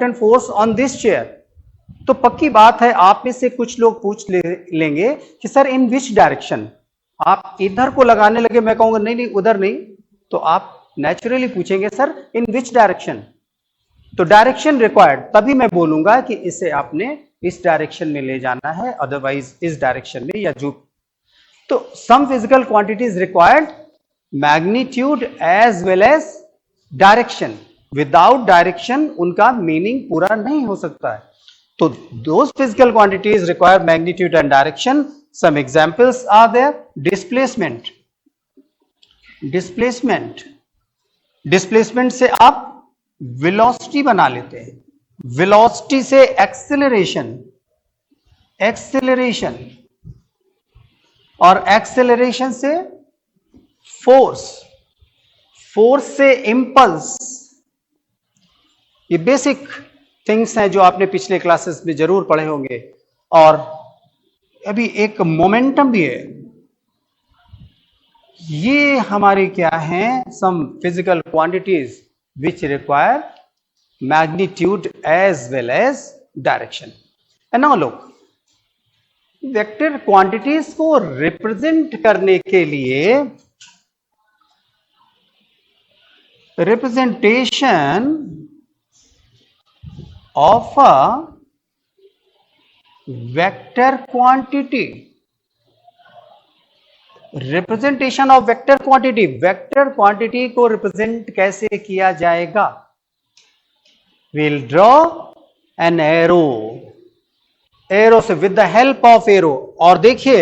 and force on this chair. तो पक्की बात है आप में से कुछ लोग पूछ लेंगे कि सर इन विच डायरेक्शन, आप इधर को लगाने लगे, मैं कहूंगा नहीं नहीं उधर नहीं, तो आप नेचुरली पूछेंगे सर इन विच डायरेक्शन, तो डायरेक्शन रिक्वायर्ड, तभी मैं बोलूंगा कि इसे आपने इस डायरेक्शन में ले जाना है, अदरवाइज इस डायरेक्शन में या जो। तो some physical quantities required magnitude as well as direction, without direction उनका मीनिंग पूरा नहीं हो सकता है। तो those physical quantities require magnitude and direction. Some examples are there. Displacement. Displacement से आप velocity बना लेते हैं, velocity से acceleration, और acceleration से force से impulse। ये बेसिक थिंग्स हैं जो आपने पिछले क्लासेस में जरूर पढ़े होंगे। और अभी एक मोमेंटम भी है, ये हमारे क्या हैं, some physical quantities which require magnitude as well as direction. And now look, vector quantities को रिप्रेजेंट करने के लिए representation of a vector quantity, representation of vector quantity, vector quantity को represent कैसे किया जाएगा? We'll draw an arrow से, with the help of arrow। और देखिए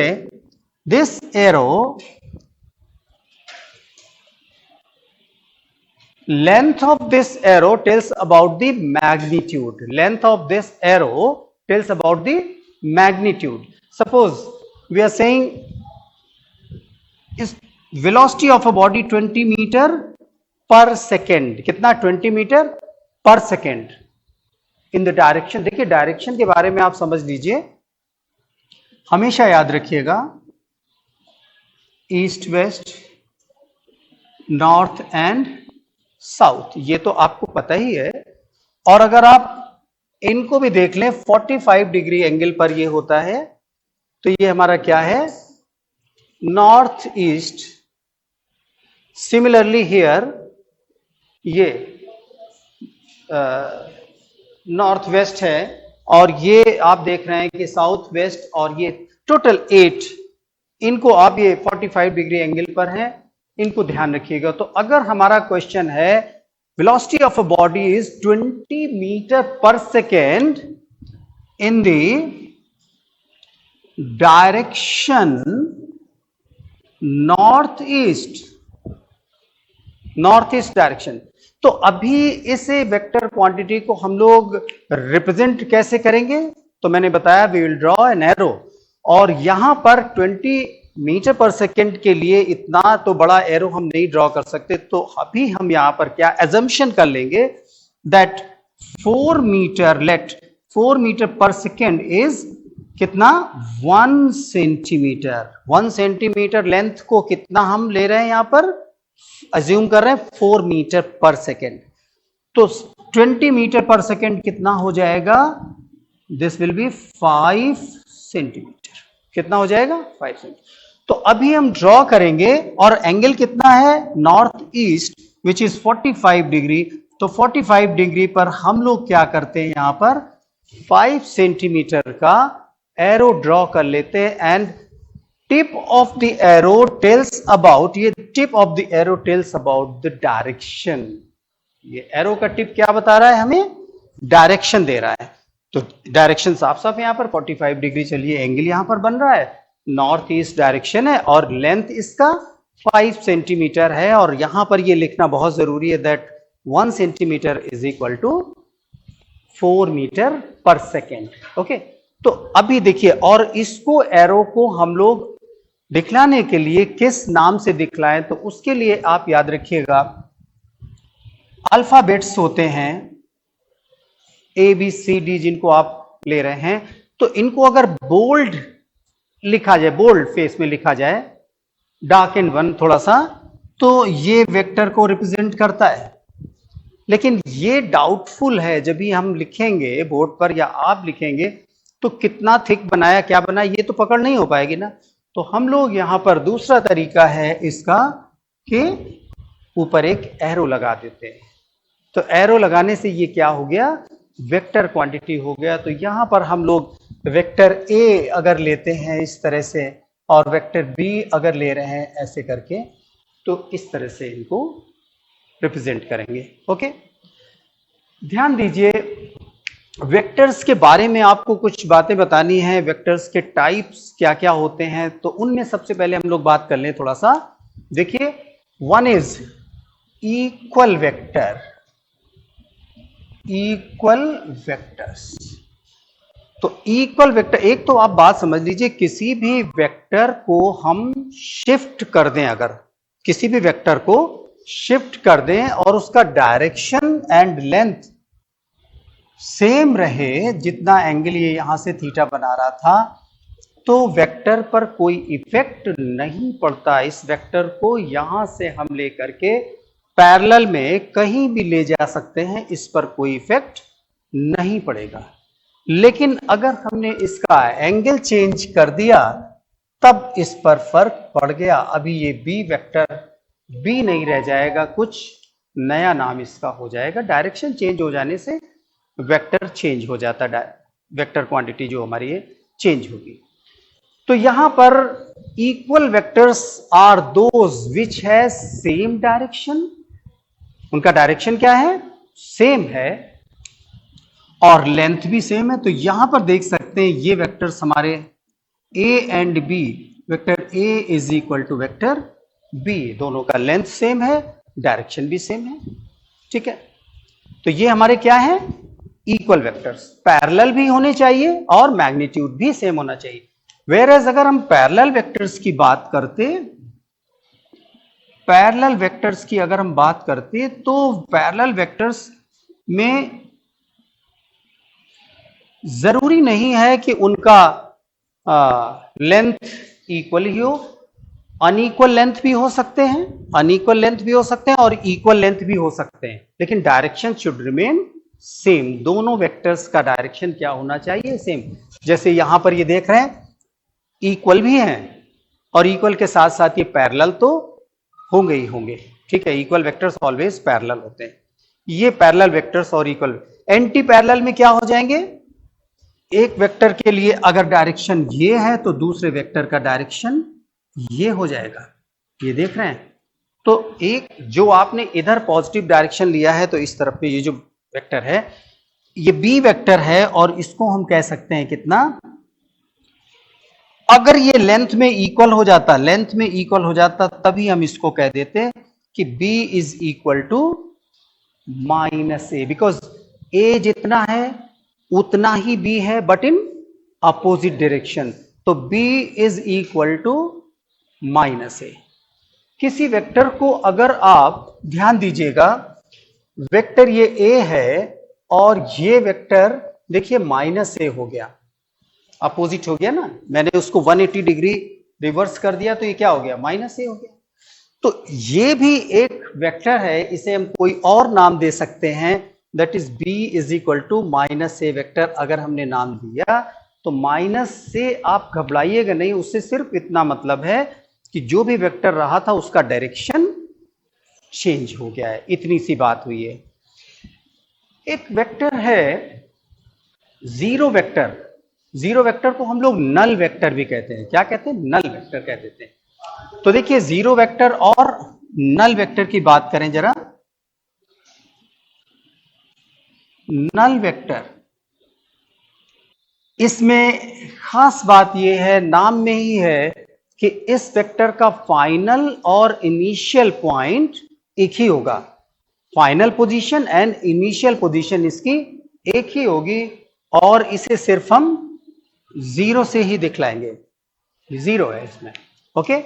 this arrow, length of this arrow tells about the magnitude. Length of this arrow tells about the magnitude. Suppose we are saying is velocity of a body 20 meter per second. कितना? 20 meter per second in the direction। देखिए direction के बारे में आप समझ लीजिए, हमेशा याद रखिएगा east west, north and south, ये तो आपको पता ही है। और अगर आप इनको भी देख लें 45 डिग्री एंगल पर ये होता है, तो ये हमारा क्या है, नॉर्थ ईस्ट। सिमिलरली हियर ये नॉर्थ वेस्ट है, और ये आप देख रहे हैं कि साउथ वेस्ट, और ये टोटल 8, इनको आप ये 45 डिग्री एंगल पर हैं, इनको ध्यान रखिएगा। तो अगर हमारा क्वेश्चन है velocity of a body is 20 metre per second in the direction north east direction, तो अभी इस वेक्टर क्वांटिटी को हम लोग रिप्रेजेंट कैसे करेंगे? तो मैंने बताया we will draw an arrow, और यहां पर 20 मीटर पर सेकेंड के लिए इतना तो बड़ा एरो हम नहीं ड्रॉ कर सकते। तो अभी हम यहां पर क्या एजम्पशन कर लेंगे that 4 metre per second is कितना, 1 सेंटीमीटर। 1 सेंटीमीटर लेंथ को कितना हम ले रहे हैं, यहां पर अज्यूम कर रहे हैं 4 मीटर पर सेकेंड। तो 20 मीटर पर सेकेंड कितना हो जाएगा, दिस विल बी 5 सेंटीमीटर। कितना हो जाएगा, 5 सेंटीमीटर। तो अभी हम ड्रॉ करेंगे, और एंगल कितना है, north east which is 45 degree. तो 45 डिग्री पर हम लोग क्या करते हैं, यहां पर 5 सेंटीमीटर का एरो ड्रॉ कर लेते हैं। And tip of the arrow tells about, ये tip of the arrow tells about the direction. ये एरो का टिप क्या बता रहा है, हमें डायरेक्शन दे रहा है। तो डायरेक्शन साफ साफ यहां पर 45 डिग्री, चलिए एंगल यहां पर बन रहा है, नॉर्थ ईस्ट डायरेक्शन है, और लेंथ इसका 5 सेंटीमीटर है। और यहां पर ये लिखना बहुत जरूरी है that 1 centimetre is equal to 4 metre per second. Okay, तो अभी देखिए, और इसको एरो को हम लोग दिखलाने के लिए किस नाम से दिखलाएं, तो उसके लिए आप याद रखिएगा अल्फाबेट्स होते हैं ABCD, जिनको आप ले रहे हैं, तो इनको अगर बोल्ड लिखा जाए, बोल्ड फेस में लिखा जाए, डार्क एंड वन थोड़ा सा, तो ये वेक्टर को रिप्रेजेंट करता है। लेकिन ये डाउटफुल है, जब भी हम लिखेंगे बोर्ड पर या आप लिखेंगे तो कितना थिक बनाया क्या बनाया ये तो पकड़ नहीं हो पाएगी ना। तो हम लोग यहां पर दूसरा तरीका है इसका कि ऊपर एक एरो लगा देते हैं। तो एरो लगाने से ये क्या हो गया, वेक्टर क्वांटिटी हो गया। तो यहां पर हम लोग वेक्टर ए अगर लेते हैं इस तरह से और वेक्टर बी अगर ले रहे हैं ऐसे करके, तो इस तरह से इनको रिप्रेजेंट करेंगे। ओके, ध्यान दीजिए, वेक्टर्स के बारे में आपको कुछ बातें बतानी है। वेक्टर्स के टाइप्स क्या क्या होते हैं, तो उनमें सबसे पहले हम लोग बात कर लें थोड़ा सा। देखिए, one is equal vector, equal vectors. तो इक्वल वेक्टर, एक तो आप बात समझ लीजिए, किसी भी वेक्टर को हम शिफ्ट कर दें, अगर किसी भी वेक्टर को शिफ्ट कर दें और उसका डायरेक्शन एंड लेंथ सेम रहे, जितना एंगल ये यहां से थीटा बना रहा था, तो वेक्टर पर कोई इफेक्ट नहीं पड़ता। इस वेक्टर को यहां से हम लेकर के पैरेलल में कहीं भी ले जा सकते हैं, इस पर कोई इफेक्ट नहीं पड़ेगा। लेकिन अगर हमने इसका एंगल चेंज कर दिया तब इस पर फर्क पड़ गया। अभी ये बी वेक्टर बी नहीं रह जाएगा, कुछ नया नाम इसका हो जाएगा। डायरेक्शन चेंज हो जाने से वेक्टर चेंज हो जाता है, वेक्टर क्वांटिटी जो हमारी है चेंज होगी। तो यहां पर equal vectors are those which है सेम डायरेक्शन। उनका डायरेक्शन क्या है, सेम है, और लेंथ भी सेम है। तो यहां पर देख सकते हैं ये वेक्टर्स हमारे A and B, vector A is equal to vector B, दोनों का लेंथ सेम है, डायरेक्शन भी सेम है। ठीक है, तो ये हमारे क्या है, इक्वल वेक्टर्स। पैरेलल भी होने चाहिए और मैग्नीट्यूड भी सेम होना चाहिए। वेयरएज अगर हम पैरेलल वेक्टर्स की बात करते, पैरेलल वेक्टर्स की अगर हम बात करते तो पैरेलल वेक्टर्स में जरूरी नहीं है कि उनका लेंथ इक्वल ही हो, अनइक्वल लेंथ भी हो सकते हैं, अनइक्वल लेंथ भी हो सकते हैं और इक्वल लेंथ भी हो सकते हैं, लेकिन डायरेक्शन शुड रिमेन सेम। दोनों वेक्टर्स का डायरेक्शन क्या होना चाहिए, सेम। जैसे यहां पर ये देख रहे हैं इक्वल भी हैं और इक्वल के साथ साथ ये पैरेलल तो होंगे ही होंगे। ठीक है, इक्वल वेक्टर्स ऑलवेज पैरेलल होते हैं। ये पैरेलल वेक्टर्स और इक्वल, एंटी पैरेलल में क्या हो जाएंगे, एक वेक्टर के लिए अगर डायरेक्शन ये है तो दूसरे वेक्टर का डायरेक्शन ये हो जाएगा। ये देख रहे हैं, तो एक जो आपने इधर पॉजिटिव डायरेक्शन लिया है तो इस तरफ पे ये जो वेक्टर है ये बी वेक्टर है, और इसको हम कह सकते हैं कितना, अगर ये लेंथ में इक्वल हो जाता, लेंथ में इक्वल हो जाता तभी हम इसको कह देते कि b is equal to minus A, because a जितना है उतना ही b है बट इन अपोजिट डायरेक्शन। तो b is equal to minus A. किसी वेक्टर को अगर आप ध्यान दीजिएगा, वेक्टर ये a है और ये वेक्टर देखिए माइनस ए हो गया, अपोजिट हो गया ना, मैंने उसको 180 डिग्री रिवर्स कर दिया तो ये क्या हो गया, माइनस ए हो गया। तो ये भी एक वेक्टर है, इसे हम कोई और नाम दे सकते हैं, that is b is equal to minus A vector. अगर हमने नाम दिया तो माइनस से आप घबराइएगा नहीं, उससे सिर्फ इतना मतलब है कि जो भी वेक्टर रहा था उसका डायरेक्शन चेंज हो गया है, इतनी सी बात हुई है। एक वेक्टर है जीरो वेक्टर, जीरो वेक्टर को हम लोग नल वेक्टर भी कहते हैं। क्या कहते हैं, नल वेक्टर कह देते हैं। तो देखिए जीरो वेक्टर और नल वेक्टर की बात करें जरा। नल वेक्टर, इसमें खास बात यह है, नाम में ही है कि इस वेक्टर का फाइनल और इनिशियल पॉइंट एक ही होगा। Final position and initial position इसकी एक ही होगी, और इसे सिर्फ हम जीरो से ही दिखलाएंगे, जीरो है इसमें। ओके,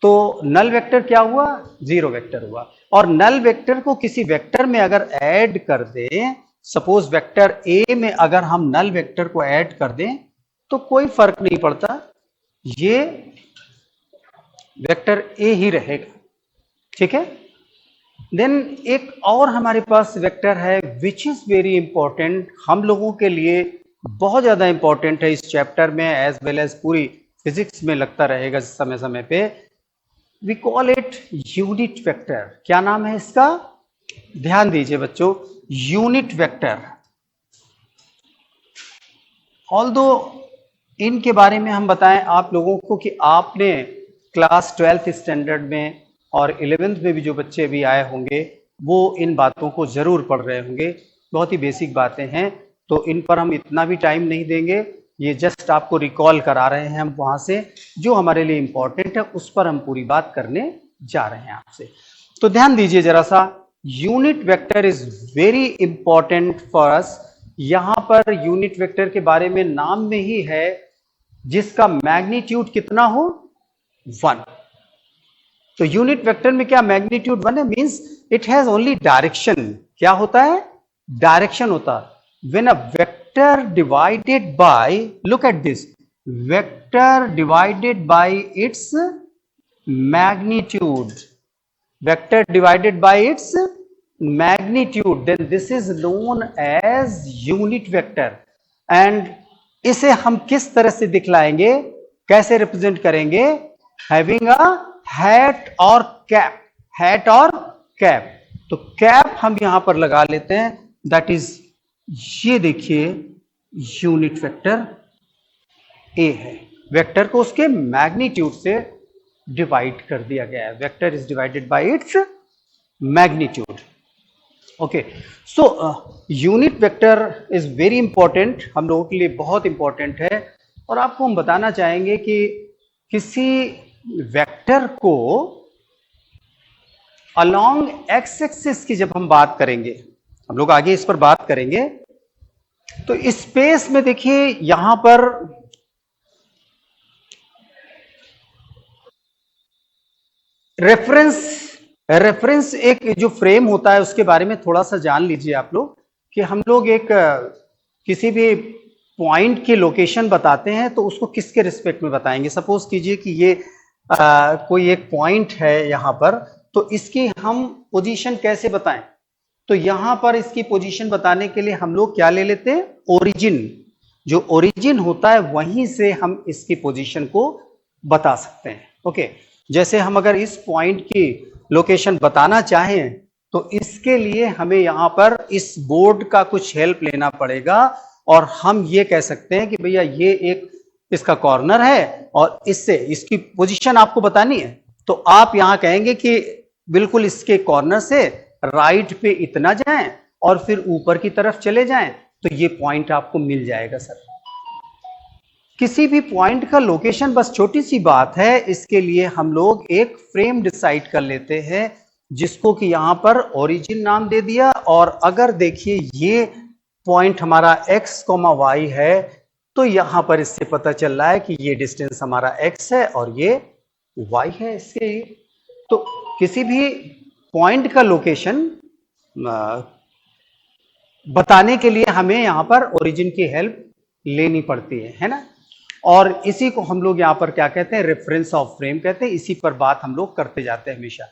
तो नल वेक्टर क्या हुआ, जीरो वेक्टर हुआ। और नल वेक्टर को किसी वेक्टर में अगर ऐड कर दें, सपोज वेक्टर ए में अगर हम नल वेक्टर को ऐड कर दें तो कोई फर्क नहीं पड़ता, ये वेक्टर ए ही रहेगा। ठीक है, देन एक और हमारे पास वेक्टर है विच इज वेरी इंपॉर्टेंट, हम लोगों के लिए बहुत ज्यादा इंपॉर्टेंट है इस चैप्टर में एज वेल एज पूरी फिजिक्स में लगता रहेगा समय समय पे। We call it unit vector. क्या नाम है इसका? ध्यान दीजिए बच्चों, यूनिट वेक्टर। ऑल्दो इनके बारे में हम बताएं आप लोगों को कि आपने क्लास 12th स्टैंडर्ड में और 11th में भी जो बच्चे भी आए होंगे वो इन बातों को जरूर पढ़ रहे होंगे। बहुत ही बेसिक बातें हैं, तो इन पर हम इतना भी टाइम नहीं देंगे। ये जस्ट आपको रिकॉल करा रहे हैं हम वहां से, जो हमारे लिए इंपॉर्टेंट है उस पर हम पूरी बात करने जा रहे हैं आपसे। तो ध्यान दीजिए जरा सा, unit vector is very important for us. यहां पर यूनिट वेक्टर के बारे में नाम में ही है, जिसका मैग्नीट्यूड कितना हो? 1। तो यूनिट वेक्टर में क्या मैग्नीट्यूड 1 है? Means it has only direction. क्या होता है? डायरेक्शन होता है। When a vector divided by, look at this, vector divided by its magnitude, vector divided by its magnitude, then this is known as unit vector. And इसे हम किस तरह से दिखलाएंगे, कैसे रिप्रेजेंट करेंगे? हैविंग अ हैट और कैप, हैट और कैप। तो कैप हम यहां पर लगा लेते हैं, दैट इज, ये देखिए यूनिट वेक्टर ए है। वेक्टर को उसके मैग्नीट्यूड से डिवाइड कर दिया गया है। Vector is divided by its magnitude. Okay, so unit vector is very important, हम लोगों के लिए बहुत इंपॉर्टेंट है। और आपको हम बताना चाहेंगे कि किसी वेक्टर को अलोंग एक्स एक्सिस की जब हम बात करेंगे, हम लोग आगे इस पर बात करेंगे, तो स्पेस में देखिए यहां पर रेफरेंस एक जो फ्रेम होता है उसके बारे में थोड़ा सा जान लीजिए आप लोग, कि हम लोग एक किसी भी पॉइंट की लोकेशन बताते हैं तो उसको किसके रिस्पेक्ट में बताएंगे। सपोज कीजिए कि ये कोई एक पॉइंट है यहां पर, तो इसकी हम पोजीशन कैसे बताएं? तो यहां पर इसकी पोजीशन बताने के लिए हम लोग क्या ले लेते हैं? ओरिजिन। जो ओरिजिन होता है वहीं से हम इसकी पोजीशन को बता सकते हैं। ओके, जैसे हम अगर इस पॉइंट की लोकेशन बताना चाहें तो इसके लिए हमें यहां पर इस बोर्ड का कुछ हेल्प लेना पड़ेगा, और हम ये कह सकते हैं कि भैया ये एक इसका कॉर्नर है और इससे इसकी पोजीशन आपको बतानी है, तो आप यहां कहेंगे कि बिल्कुल इसके कॉर्नर से राइट पे इतना जाएं और फिर ऊपर की तरफ चले जाएं, तो ये पॉइंट आपको मिल जाएगा। सर, किसी भी पॉइंट का लोकेशन बस छोटी सी बात है, इसके लिए हम लोग एक फ्रेम डिसाइड कर लेते हैं, जिसको कि यहां पर ओरिजिन नाम दे दिया। और अगर देखिए ये पॉइंट हमारा x, y है, तो यहां पर इससे पता चल रहा है कि ये डिस्टेंस हमारा x है और ये y है इसके। तो किसी भी पॉइंट का लोकेशन बताने के लिए हमें यहां पर ओरिजिन की हेल्प लेनी पड़ती है ना। और इसी को हम लोग यहां पर क्या कहते हैं? रेफरेंस ऑफ फ्रेम कहते हैं। इसी पर बात हम लोग करते जाते हैं हमेशा।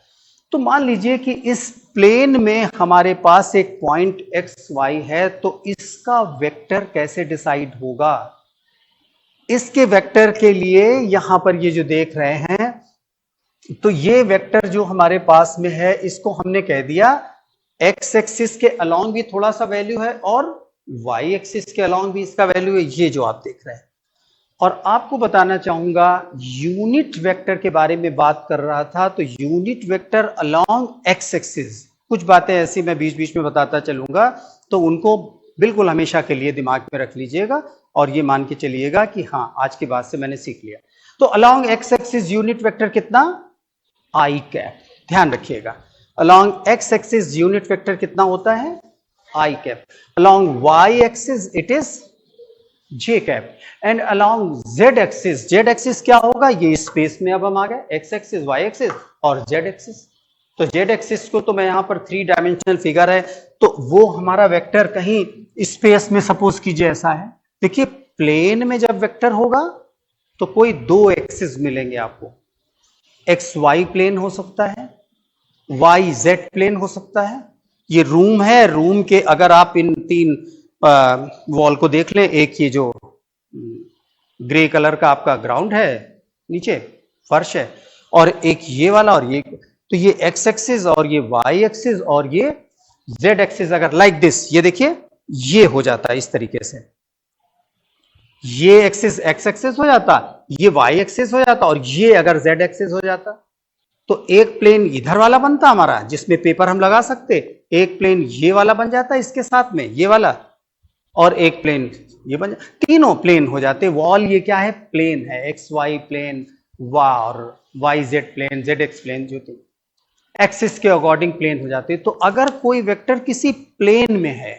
तो मान लीजिए कि इस प्लेन में हमारे पास एक पॉइंट एक्स वाई है, तो इसका वेक्टर कैसे डिसाइड होगा? इसके वेक्टर के लिए यहां पर ये जो देख रहे हैं, तो ये वेक्टर जो हमारे पास में है, इसको हमने कह दिया एक्स एक्सिस के अलोंग भी थोड़ा सा वैल्यू है और वाई एक्सिस के अलोंग भी इसका वैल्यू है, ये जो आप देख रहे हैं। और आपको बताना चाहूंगा, यूनिट वेक्टर के बारे में बात कर रहा था, तो unit vector along X axis, कुछ बातें ऐसी मैं बीच बीच में बताता चलूंगा, तो उनको बिल्कुल हमेशा के लिए दिमाग में रख लीजिएगा और ये मान के चलिएगा कि हाँ, आज के बाद से मैंने सीख लिया। तो along X axis unit vector कितना? I cap. ध्यान रखिएगा, along X axis unit vector कितना होता है? I cap. Along Y axis it is J cap. And along Z axis, Z axis क्या होगा? ये स्पेस में अब हम आ गए, एक्स एक्सिस, वाई एक्सिस और जेड एक्सिस। तो जेड एक्सिस को तो मैं यहां पर 3 डायमेंशनल फिगर है, तो वो हमारा वेक्टर कहीं स्पेस में सपोज कीजिए ऐसा है। देखिए, प्लेन में जब वेक्टर होगा तो कोई 2 एक्सिस मिलेंगे आपको। एक्स वाई प्लेन हो सकता है वाई जेड प्लेन हो सकता है। ये रूम है, रूम के अगर आप इन तीन वॉल को देख लें, एक ये जो ग्रे कलर का आपका ग्राउंड है, नीचे फर्श है, और एक ये वाला और ये, तो ये एक्स एक्सिस और ये वाई एक्सिस और ये जेड एक्सिस अगर लाइक दिस, ये देखिए ये हो जाता है इस तरीके से, ये एक्सिस एक्स एक्सिस हो जाता, ये वाई एक्सिस हो जाता, और ये अगर जेड एक्सिस हो जाता, तो एक प्लेन इधर वाला बनता हमारा जिसमें पेपर हम लगा सकते, एक प्लेन ये वाला बन जाता इसके साथ में ये वाला, और एक प्लेन ये बन, तीनों प्लेन हो जाते। वॉल ये क्या है, प्लेन है, एक्स वाई प्लेन, और Y Z plane, Z X plane, जो एक्सिस के अकॉर्डिंग प्लेन हो जाते। तो अगर कोई वेक्टर किसी प्लेन में है,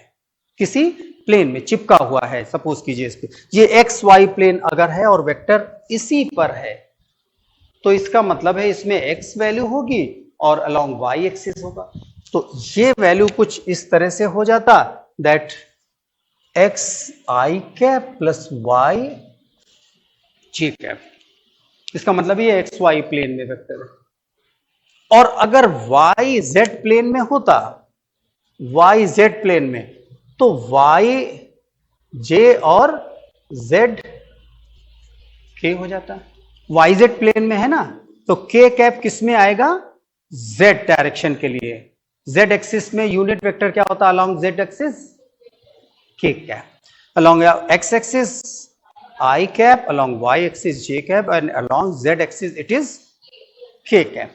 किसी प्लेन में चिपका हुआ है, सपोज कीजिए इस पे ये एक्स वाई प्लेन अगर है और वेक्टर इसी पर है, तो इसका मतलब है इसमें एक्स वैल्यू होगी और अलोंग वाई एक्सिस होगा। तो ये वैल्यू कुछ इस तरह से हो जाता, that X I cap plus Y J cap, इसका मतलब ये एक्स वाई प्लेन में वेक्टर है। और अगर वाई जेड प्लेन में होता, वाई जेड प्लेन में, तो वाई जे और जेड के हो जाता, वाई जेड प्लेन में है ना, तो के कैप किस में आएगा, जेड डायरेक्शन के लिए। जेड एक्सिस में यूनिट वेक्टर क्या होता, along Z axis K cap, along X axis I cap, along Y axis J cap, and along Z axis it is K cap.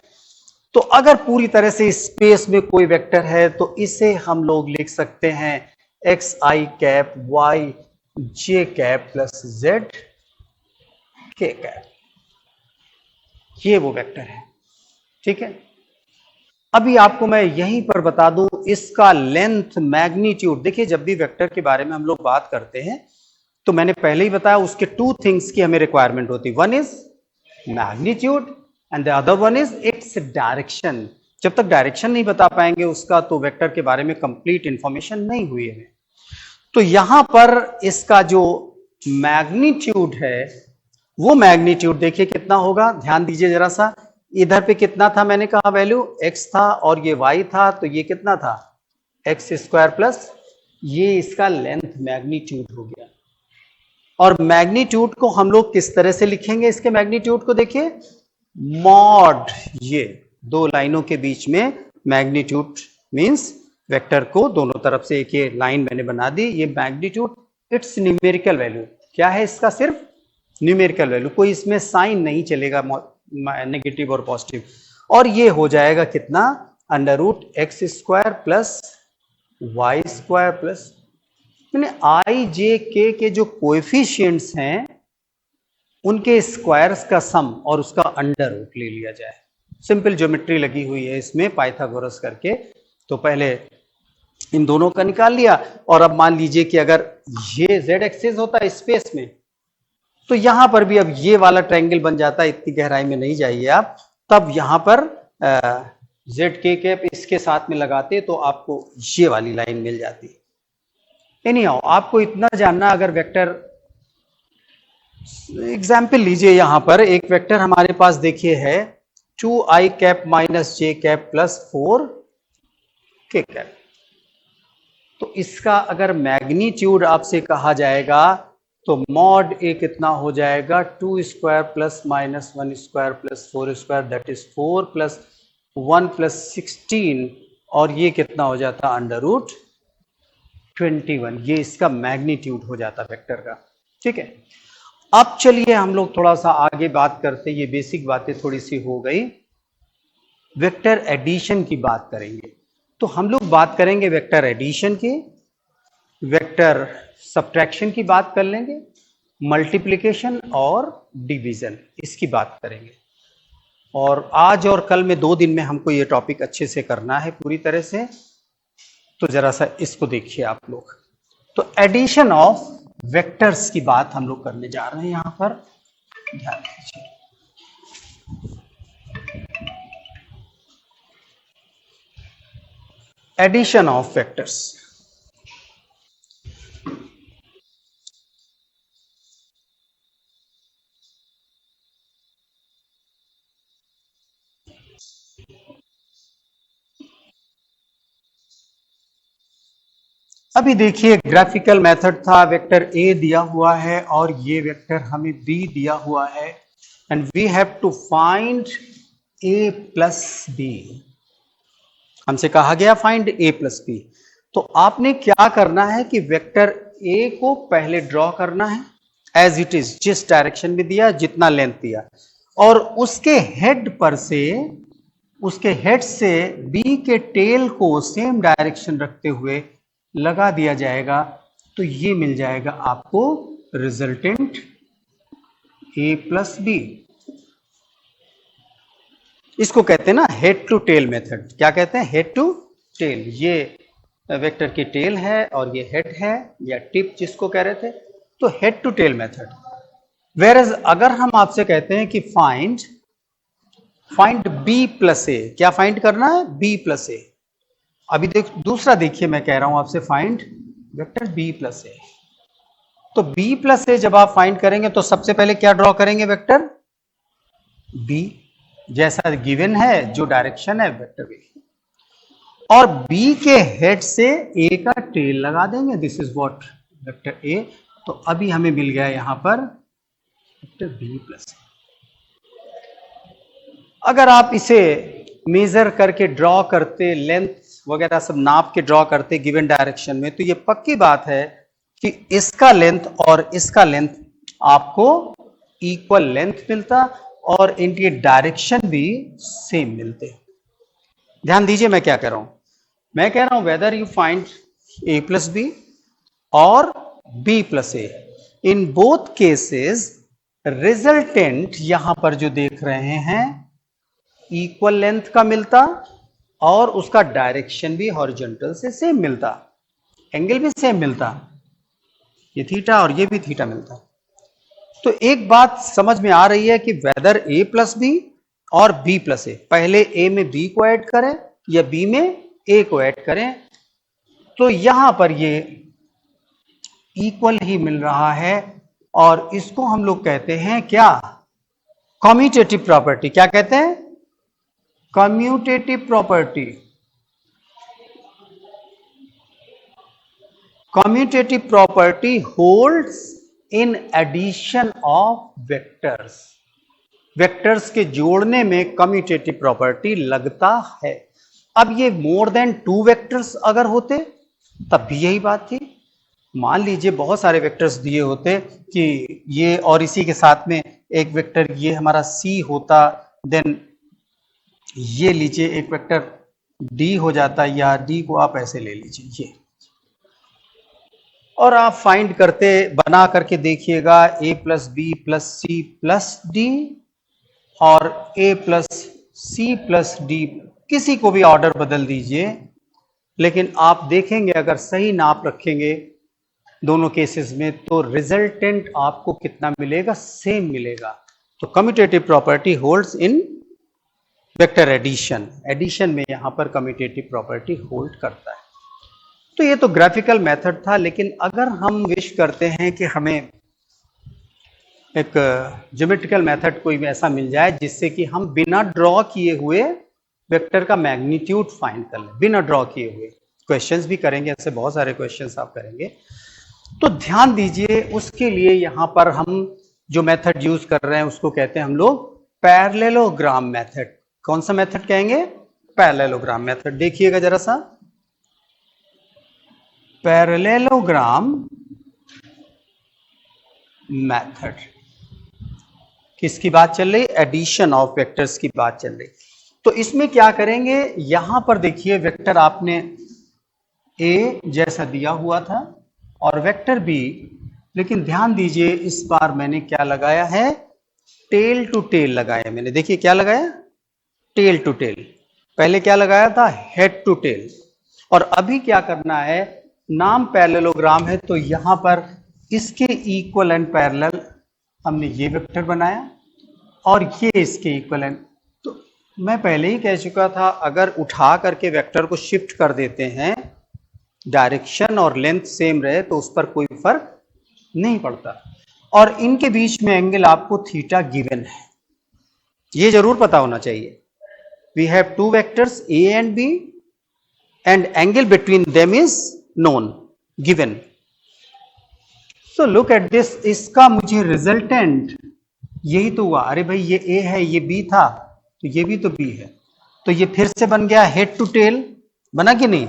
तो अगर पूरी तरह से स्पेस में कोई वेक्टर है तो इसे हम लोग लिख सकते हैं x I cap Y J cap plus Z के कैप, ये वो वेक्टर है। ठीक है, अभी आपको मैं यहीं पर बता दूं इसका लेंथ मैग्नीट्यूड। देखिए जब भी वेक्टर के बारे में हम लोग बात करते हैं तो मैंने पहले ही बताया उसके टू थिंग्स की हमें रिक्वायरमेंट होती, one is magnitude and the other one is its direction. जब तक डायरेक्शन नहीं बता पाएंगे उसका तो वेक्टर के बारे में कंप्लीट इंफॉर्मेशन नहीं हुई है। तो यहां पर इसका जो मैग्नीट्यूड है, वो मैग्नीट्यूड देखिए कितना होगा, ध्यान दीजिए जरा सा, इधर पे कितना था, मैंने कहा वैल्यू एक्स था और ये वाई था, तो ये कितना था एक्स स्क्वायर प्लस, ये इसका लेंथ मैग्नीट्यूड हो गया। और मैग्नीट्यूड को हम लोग किस तरह से लिखेंगे, इसके मैग्नीट्यूड को देखिए, मॉड, ये दो लाइनों के बीच में मैग्नीट्यूड मींस वेक्टर को दोनों तरफ से एक ये लाइन मैंने बना दी, ये मैग्नीट्यूड इट्स न्यूमेरिकल वैल्यू, क्या है इसका, सिर्फ न्यूमेरिकल वैल्यू, कोई इसमें साइन नहीं चलेगा नेगेटिव और पॉजिटिव। और ये हो जाएगा कितना, under root X square plus Y square plus, I J के जो कोएफिशिएंट्स हैं उनके स्क्वायर्स का सम और उसका अंडर रूट ले लिया जाए। सिंपल ज्योमेट्री लगी हुई है इसमें पाइथागोरस करके, तो पहले इन दोनों का निकाल लिया। और अब मान लीजिए कि अगर ये जेड एक्सिस होता है स्पेस में, तो यहां पर भी अब ये वाला ट्रायंगल बन जाता है, इतनी गहराई में नहीं जाइए आप, तब यहां पर जेड के कैप इसके साथ में लगाते तो आपको ये वाली लाइन मिल जाती। एनीहाउ आपको इतना जानना, अगर वेक्टर एग्जाम्पल लीजिए, यहां पर एक वेक्टर हमारे पास देखिए है 2i कैप माइनस जे कैप प्लस 4 के कैप, तो इसका अगर मैग्नीट्यूड आपसे कहा जाएगा तो मॉड ए कितना हो जाएगा, 2 square plus minus 1 square plus 4 square, that is 4 plus 1 plus 16, और ये कितना हो जाता अंडर रूट 21, ये इसका मैग्नीट्यूड हो जाता वेक्टर का। ठीक है, अब चलिए हम लोग थोड़ा सा आगे बात करते, ये बेसिक बातें थोड़ी सी हो गई, वेक्टर एडिशन की बात करेंगे। तो हम लोग बात करेंगे वेक्टर एडिशन की, वेक्टर सब्ट्रैक्शन की बात कर लेंगे, मल्टीप्लिकेशन और डिवीजन इसकी बात करेंगे। और आज और कल में 2 दिन में हमको ये टॉपिक अच्छे से करना है पूरी तरह से, तो जरा सा इसको देखिए आप लोग। तो एडिशन ऑफ वेक्टर्स की बात हम लोग करने जा रहे हैं यहां पर, ध्यान दीजिए। एडिशन ऑफ वेक्टर्स, अभी देखिए ग्राफिकल मेथड था, वेक्टर ए दिया हुआ है और ये वेक्टर हमें बी दिया हुआ है and we have to find A plus B. हमसे कहा गया फाइंड ए प्लस बी। तो आपने क्या करना है कि वेक्टर ए को पहले ड्रॉ करना है एज इट इज, जिस डायरेक्शन में दिया, जितना लेंथ दिया, और उसके हेड से बी के टेल को सेम डायरेक्शन रखते हुए लगा दिया जाएगा। तो ये मिल जाएगा आपको रिजल्टेंट ए प्लस बी। इसको कहते हैं ना हेड टू टेल मेथड। क्या कहते हैं? Head to tail. ये वेक्टर की टेल है और ये हेड है या टिप जिसको कह रहे थे, तो head to tail method. Whereas अगर हम आपसे कहते हैं कि फाइंड बी प्लस ए, क्या फाइंड करना है? बी प्लस ए। अभी दूसरा देखिए, मैं कह रहा हूं आपसे फाइंड वेक्टर बी प्लस ए। तो बी प्लस ए जब आप फाइंड करेंगे तो सबसे पहले क्या ड्रॉ करेंगे? वेक्टर बी, जैसा गिवन है, जो डायरेक्शन है वेक्टर बी, और बी के हेड से ए का टेल लगा देंगे। This is what vector A. तो अभी हमें मिल गया यहां पर वेक्टर बी प्लस ए। अगर आप इसे मेजर करके ड्रॉ करते, लेंथ वगैरह सब नाप के ड्रॉ करते गिवन डायरेक्शन में, तो ये पक्की बात है कि इसका लेंथ और इसका लेंथ आपको इक्वल लेंथ मिलता और इनके डायरेक्शन भी सेम मिलते। ध्यान दीजिए मैं क्या कह रहा हूं। मैं कह रहा हूं whether you find A plus B और B plus A, in both cases resultant यहां पर जो देख रहे हैं इक्वल लेंथ का मिलता और उसका डायरेक्शन भी हॉरिजॉन्टल से सेम मिलता, एंगल भी सेम मिलता, ये थीटा और ये भी थीटा मिलता। तो एक बात समझ में आ रही है कि वेदर ए प्लस बी और बी प्लस ए, पहले ए में बी को ऐड करें या बी में ए को ऐड करें, तो यहां पर ये इक्वल ही मिल रहा है और इसको हम लोग कहते हैं क्या? Commutative property. क्या कहते हैं? Commutative property. Commutative property holds in addition of vectors. Vectors के जोड़ने में कम्यूटेटिव प्रॉपर्टी लगता है। अब ये मोर देन 2 वेक्टर्स अगर होते तब भी यही बात थी। मान लीजिए बहुत सारे वेक्टर्स दिए होते कि ये और इसी के साथ में एक वेक्टर ये हमारा सी होता, देन ये लीजिए एक वेक्टर डी हो जाता, या डी को आप ऐसे ले लीजिए ये, और आप फाइंड करते, बना करके देखिएगा A plus B plus C plus D और A plus C plus D, किसी को भी ऑर्डर बदल दीजिए, लेकिन आप देखेंगे अगर सही नाप रखेंगे दोनों केसेस में तो रिजल्टेंट आपको कितना मिलेगा? सेम मिलेगा। तो commutative property holds in vector addition. Addition में यहां पर कम्यूटेटिव प्रॉपर्टी होल्ड करता है। तो ये तो ग्राफिकल मेथड था, लेकिन अगर हम विश करते हैं कि हमें एक ज्योमेट्रिकल मेथड कोई भी ऐसा मिल जाए जिससे कि हम बिना ड्रॉ किए हुए वेक्टर का मैग्नीट्यूड फाइंड कर लें, बिना ड्रॉ किए हुए, क्वेश्चंस भी करेंगे, ऐसे बहुत सारे क्वेश्चंस आप करेंगे, तो ध्यान दीजिए उसके लिए यहां पर हम जो मेथड यूज कर रहे हैं उसको कहते हैं हम लोग पैरेललोग्राम मेथड। कौन सा मेथड कहेंगे? Parallelogram method. देखिएगा जरा सा, पैरेललोग्राम मेथड किसकी बात चल रही? एडिशन ऑफ वेक्टर्स की बात चल रही। तो इसमें क्या करेंगे, यहां पर देखिए वेक्टर आपने ए जैसा दिया हुआ था और वेक्टर बी, लेकिन ध्यान दीजिए इस बार मैंने क्या लगाया है? टेल टू टेल लगाया मैंने। देखिए क्या लगाया? Tail to tail. पहले क्या लगाया था? Head to tail. और अभी क्या करना है, नाम पैरेललोग्राम है तो यहां पर इसके इक्वल एंड पैरेलल हमने ये वेक्टर बनाया और ये इसके इक्वल एंड। तो मैं पहले ही कह चुका था अगर उठा करके वेक्टर को शिफ्ट कर देते हैं, डायरेक्शन और लेंथ सेम रहे तो उस पर कोई फर्क नहीं पड़ता। और इनके बीच में एंगल आपको थीटा गिवन है, ये जरूर पता होना चाहिए। We have 2 vectors A and B and angle between them is known. Given. So look at this, इसका मुझे रिजल्टेंट यही तो हुआ। अरे भाई ये ए है, ये बी था, तो ये भी तो बी है, तो ये फिर से बन गया हेड टू टेल, बना कि नहीं?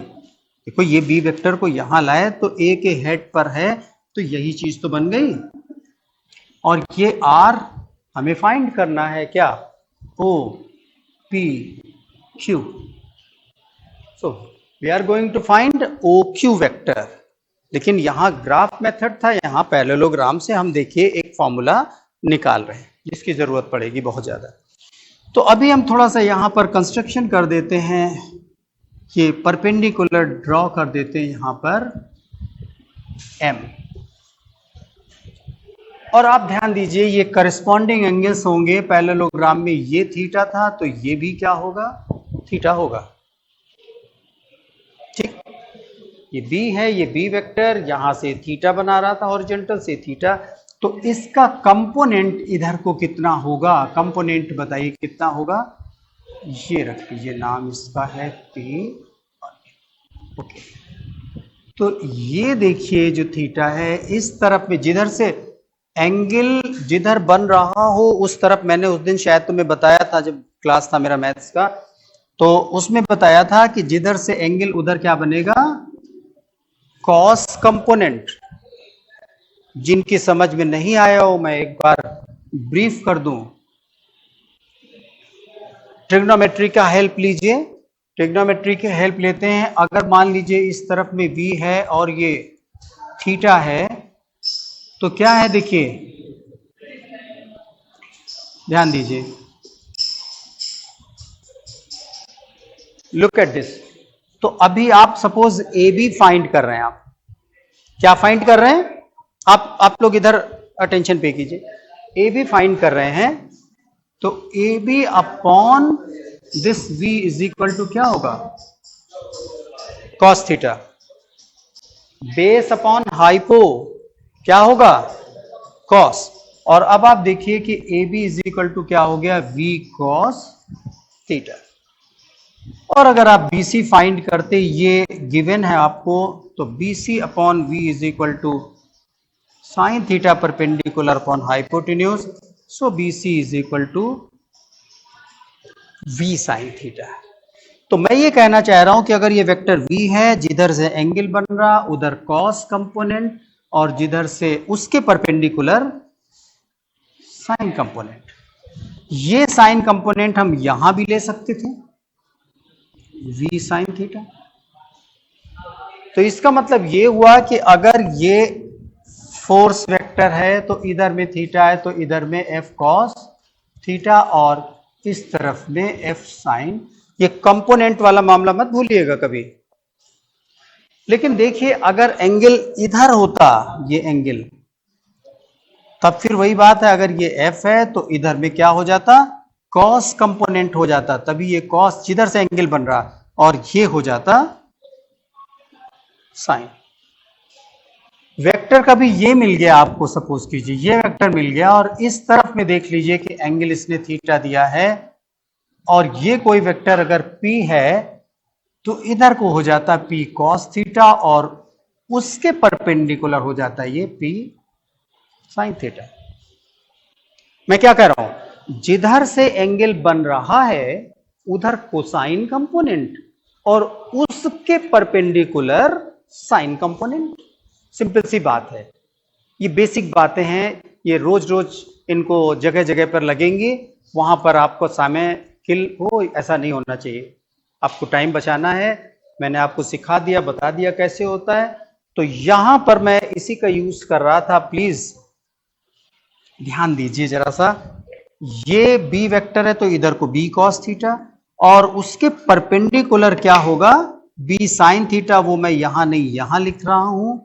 देखो ये बी वेक्टर को यहां लाए तो ए के हेड पर है, तो यही चीज तो बन गई। और ये आर हमें फाइंड करना है क्या? O P Q. So we are going to find O Q vector. लेकिन यहां ग्राफ मेथड था, यहां पैरेललोग्राम से हम देखिए एक फॉर्मूला निकाल रहे हैं जिसकी जरूरत पड़ेगी बहुत ज्यादा। तो अभी हम थोड़ा सा यहां पर कंस्ट्रक्शन कर देते हैं, ये परपेंडिकुलर ड्रॉ कर देते हैं यहां पर एम। और आप ध्यान दीजिए ये करस्पॉन्डिंग एंगल्स होंगे पैरेललोग्राम में, ये थीटा था तो ये भी क्या होगा? थीटा होगा। ठीक, ये बी है, ये बी वेक्टर यहां से थीटा बना रहा था, हॉरिजॉन्टल से थीटा, तो इसका कंपोनेंट इधर को कितना होगा? कंपोनेंट बताइए कितना होगा? ये रख लीजिए, नाम इसका है पी। ओके, तो ये देखिए जो थीटा है इस तरफ में, जिधर से एंगल जिधर बन रहा हो उस तरफ, मैंने उस दिन शायद तुम्हें बताया था जब क्लास था मेरा मैथ्स का, तो उसमें बताया था कि जिधर से एंगल उधर क्या बनेगा? Cos component. जिनकी समझ में नहीं आया हो मैं एक बार ब्रीफ कर दूं। ट्रिग्नोमेट्री का हेल्प लीजिए, ट्रिग्नोमेट्री की हेल्प लेते हैं। अगर मान लीजिए इस तरफ में v है और ये थीटा है, तो क्या है? देखिए ध्यान दीजिए, लुक एट दिस। तो अभी आप सपोज ए बी फाइंड कर रहे हैं, आप क्या फाइंड कर रहे हैं? आप लोग इधर अटेंशन पे कीजिए, ए बी फाइंड कर रहे हैं, तो A B upon this v is equal to क्या होगा? Cos theta. Base upon hypo क्या होगा? कॉस। और अब आप देखिए कि A B is equal to क्या हो गया? v cos theta. और अगर आप बी सी फाइंड करते, ये गिवन है आपको, तो B C upon V is equal to sine theta perpendicular upon hypotenuse, so B C is equal to v sine theta. तो मैं ये कहना चाह रहा हूं कि अगर ये वेक्टर v है, जिधर से एंगल बन रहा उधर कॉस कंपोनेंट, और जिधर से उसके परपेंडिकुलर साइन कंपोनेंट, ये साइन कंपोनेंट हम यहां भी ले सकते थे, v साइन थीटा। तो इसका मतलब ये हुआ कि अगर ये फोर्स वेक्टर है तो इधर में थीटा है, तो इधर में f कॉस थीटा और इस तरफ में f साइन। ये कंपोनेंट वाला मामला मत भूलिएगा कभी। लेकिन देखिए अगर एंगल इधर होता, ये एंगल, तब फिर वही बात है, अगर ये f है तो इधर में क्या हो जाता? कॉस कंपोनेंट हो जाता, तभी ये कॉस जिधर से एंगल बन रहा, और ये हो जाता साइन। वेक्टर का भी ये मिल गया आपको, सपोज कीजिए ये वेक्टर मिल गया, और इस तरफ में देख लीजिए कि एंगल इसने थीटा दिया है, और ये कोई वेक्टर अगर P है तो इधर को हो जाता P कॉस थीटा, और उसके परपेंडिकुलर हो जाता है ये P साइन थीटा। मैं क्या कह रहा हूं? जिधर से एंगल बन रहा है उधर कोसाइन कंपोनेंट, और उसके परपेंडिकुलर साइन कंपोनेंट। सिंपल सी बात है, ये बेसिक बातें हैं, ये रोज रोज इनको जगह जगह पर लगेंगी, वहां पर आपको समय किल हो ऐसा नहीं होना चाहिए। आपको टाइम बचाना है, मैंने आपको सिखा दिया, बता दिया कैसे होता है। तो यहां पर मैं इसी का यूज कर रहा था, प्लीज ध्यान दीजिए जरा सा। ये बी वेक्टर है तो इधर को बी कॉस थीटा, और उसके परपेंडिकुलर क्या होगा? B sine theta. वो मैं यहां नहीं यहां लिख रहा हूं,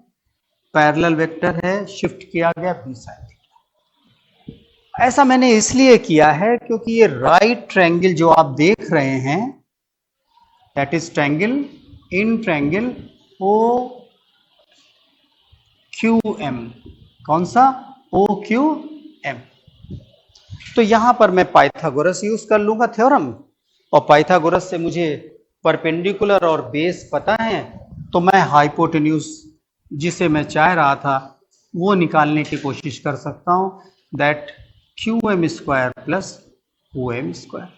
पैरेलल वेक्टर है, शिफ्ट किया गया बी साइन थीटा। ऐसा मैंने इसलिए किया है क्योंकि ये राइट ट्रायंगल जो आप देख रहे हैं, that is triangle in triangle O Q M. कौन सा? O Q M. तो यहां पर मैं पाइथागोरस यूज कर लूंगा थ्योरम, और पाइथागोरस से मुझे परपेंडिकुलर और बेस पता है, तो मैं हाइपोटेन्यूज जिसे मैं चाह रहा था वो निकालने की कोशिश कर सकता हूं, that QM square plus OM square.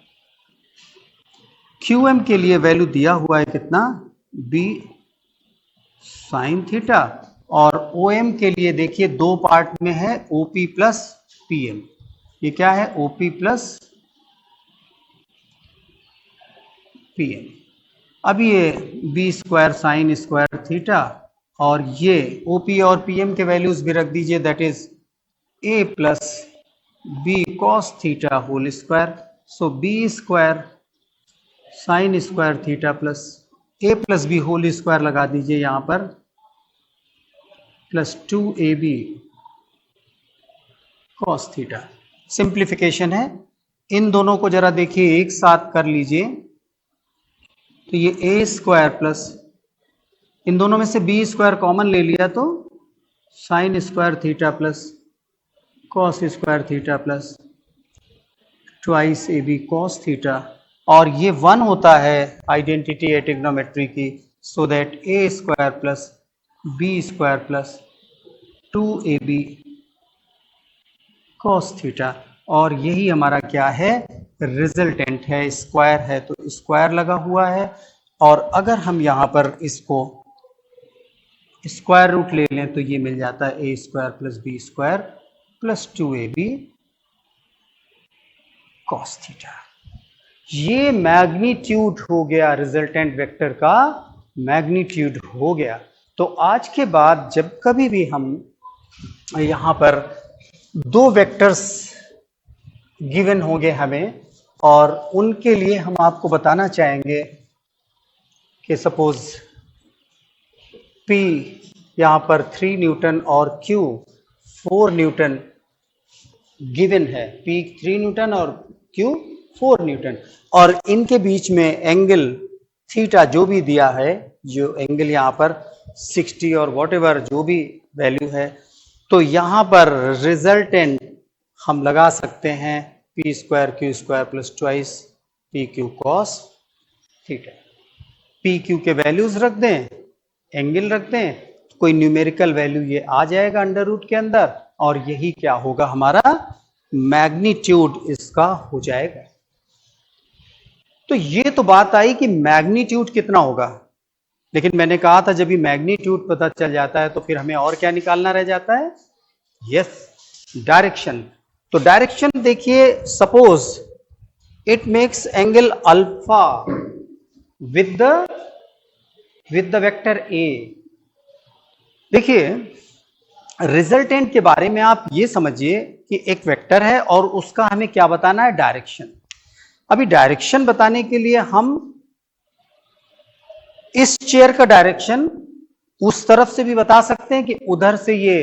QM के लिए वैल्यू दिया हुआ है कितना, B साइन थीटा, और OM के लिए देखिए दो पार्ट में है, OP प्लस PM। ये क्या है, OP प्लस PM। अब ये B square sine square theta, और ये OP और PM के वैल्यूज भी रख दीजिए, that is A plus B cos theta whole square. So B square sine square theta plus A plus B whole square लगा दीजिए यहां पर, plus 2AB cos theta. Simplification है, इन दोनों को जरा देखिए एक साथ कर लीजिए, तो ये A स्क्वायर प्लस, इन दोनों में से B स्क्वायर कॉमन ले लिया तो sign square theta plus cos square theta plus twice AB cos theta, और ये 1 होता है आइडेंटिटी है ट्रिग्नोमेट्री की, so that A square plus B square plus 2AB cos theta, और यही हमारा क्या है, रिजल्टेंट है। स्क्वायर है तो स्क्वायर लगा हुआ है, और अगर हम यहां पर इसको स्क्वायर रूट ले लें तो ये मिल जाता है A square plus B square plus 2AB cos theta. ये मैग्नीट्यूड हो गया, रिजल्टेंट वेक्टर का मैग्नीट्यूड हो गया। तो आज के बाद जब कभी भी हम यहां पर दो वेक्टर्स गिवन होंगे हमें, और उनके लिए हम आपको बताना चाहेंगे कि सपोज P यहां पर 3 न्यूटन और Q 4 न्यूटन गिवन है, P 3 न्यूटन और Q 4 न्यूटन, और इनके बीच में एंगल थीटा जो भी दिया है, जो एंगल यहाँ पर 60 और वॉटेवर जो भी वैल्यू है, तो यहाँ पर रिजल्टेंट हम लगा सकते हैं P square Q square plus twice PQ cos theta. PQ के वैल्यूज रख दें, एंगल रख दें, कोई न्यूमेरिकल वैल्यू ये आ जाएगा अंडर रूट के अंदर, और यही क्या होगा, हमारा मैग्नीट्यूड इसका हो जाएगा। तो ये तो बात आई कि मैग्नीट्यूड कितना होगा, लेकिन मैंने कहा था जब ये मैग्नीट्यूड पता चल जाता है तो फिर हमें और क्या निकालना रह जाता है, यस, डायरेक्शन। तो डायरेक्शन देखिए, suppose it makes angle alpha with the vector A। देखिए रिजल्टेंट के बारे में आप ये समझिए कि एक वेक्टर है और उसका हमें क्या बताना है, डायरेक्शन। अभी डायरेक्शन बताने के लिए हम इस चेयर का डायरेक्शन उस तरफ से भी बता सकते हैं कि उधर से ये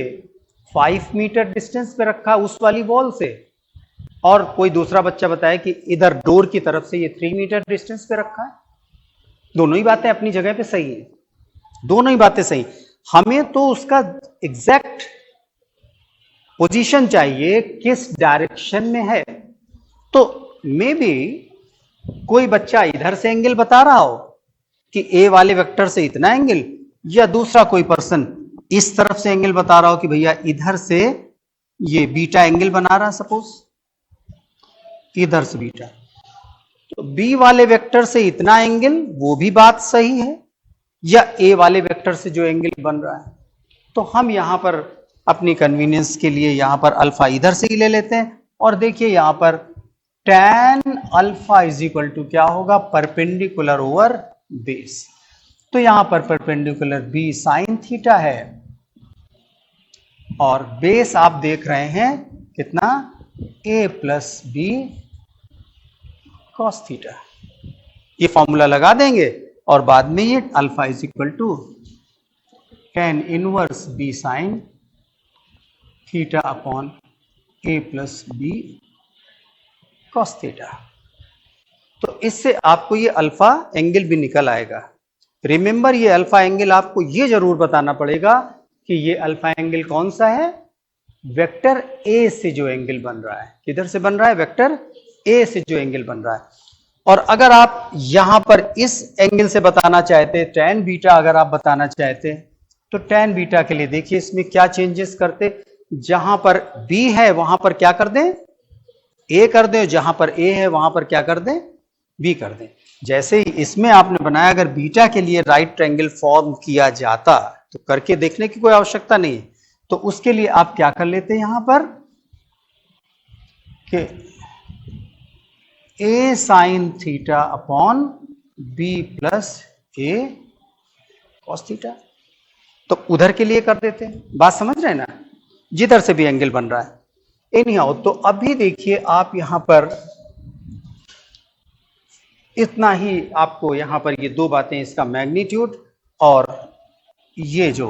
5 मीटर डिस्टेंस पे रखा उस वाली वॉल से, और कोई दूसरा बच्चा बताए कि इधर डोर की तरफ से ये 3 मीटर डिस्टेंस पे रखा है। दोनों ही बातें अपनी जगह पे सही है, दोनों ही बातें सही। हमें तो उसका एग्जैक्ट पोजीशन चाहिए, किस डायरेक्शन में है। तो मे बी कोई बच्चा इधर से एंगल बता रहा हो कि A वाले वेक्टर से इतना एंगल, या दूसरा कोई पर्सन इस तरफ से एंगल बता रहा हो कि भैया इधर से ये बीटा एंगल बना रहा, सपोज इधर से बीटा, तो B वाले वेक्टर से इतना एंगल, वो भी बात सही है, या A वाले वेक्टर से जो एंगल बन रहा है। तो हम यहां पर अपनी कन्वीनियंस के लिए यहां पर अल्फा इधर से ही ले लेते हैं, और देखिए यहां पर tan alpha is equal to क्या होगा, परपेंडिकुलर ओवर बेस। तो यहां पर परपेंडिकुलर B साइन थीटा है, और बेस आप देख रहे हैं कितना, A plus B cos theta. ये फॉर्मूला लगा देंगे, और बाद में ये alpha is equal to tan inverse B sine theta upon A plus B cos theta. तो इससे आपको ये अल्फा एंगल भी निकल आएगा। रिमेंबर, ये अल्फा एंगल आपको ये जरूर बताना पड़ेगा कि ये अल्फा एंगल कौन सा है, वेक्टर A से जो एंगल बन रहा है। किधर से बन रहा है, वेक्टर A से जो एंगल बन रहा है। और अगर आप यहां पर इस एंगल से बताना चाहते, tan बीटा अगर आप बताना चाहते, तो tan बीटा के लिए देखिए इसमें क्या चेंजेस करते, जहां पर b है वहां पर क्या कर दें, a कर दें, जहां पर a है वहां पर क्या कर दें, b कर दें। जैसे ही इसमें आपने बनाया, अगर बीटा के लिए राइट ट्रायंगल फॉर्म किया जाता तो करके देखने की कोई आवश्यकता नहीं है, तो उसके लिए आप क्या कर लेते हैं यहां पर कि a sin theta upon b plus a cos theta, तो उधर के लिए कर देते हैं। बात समझ रहे हैं ना, जिधर से भी एंगल बन रहा है। एनीहाउ, तो अभी देखिए आप यहां पर इतना ही, आपको यहां पर ये दो बातें, इसका मैग्नीट्यूड और ये जो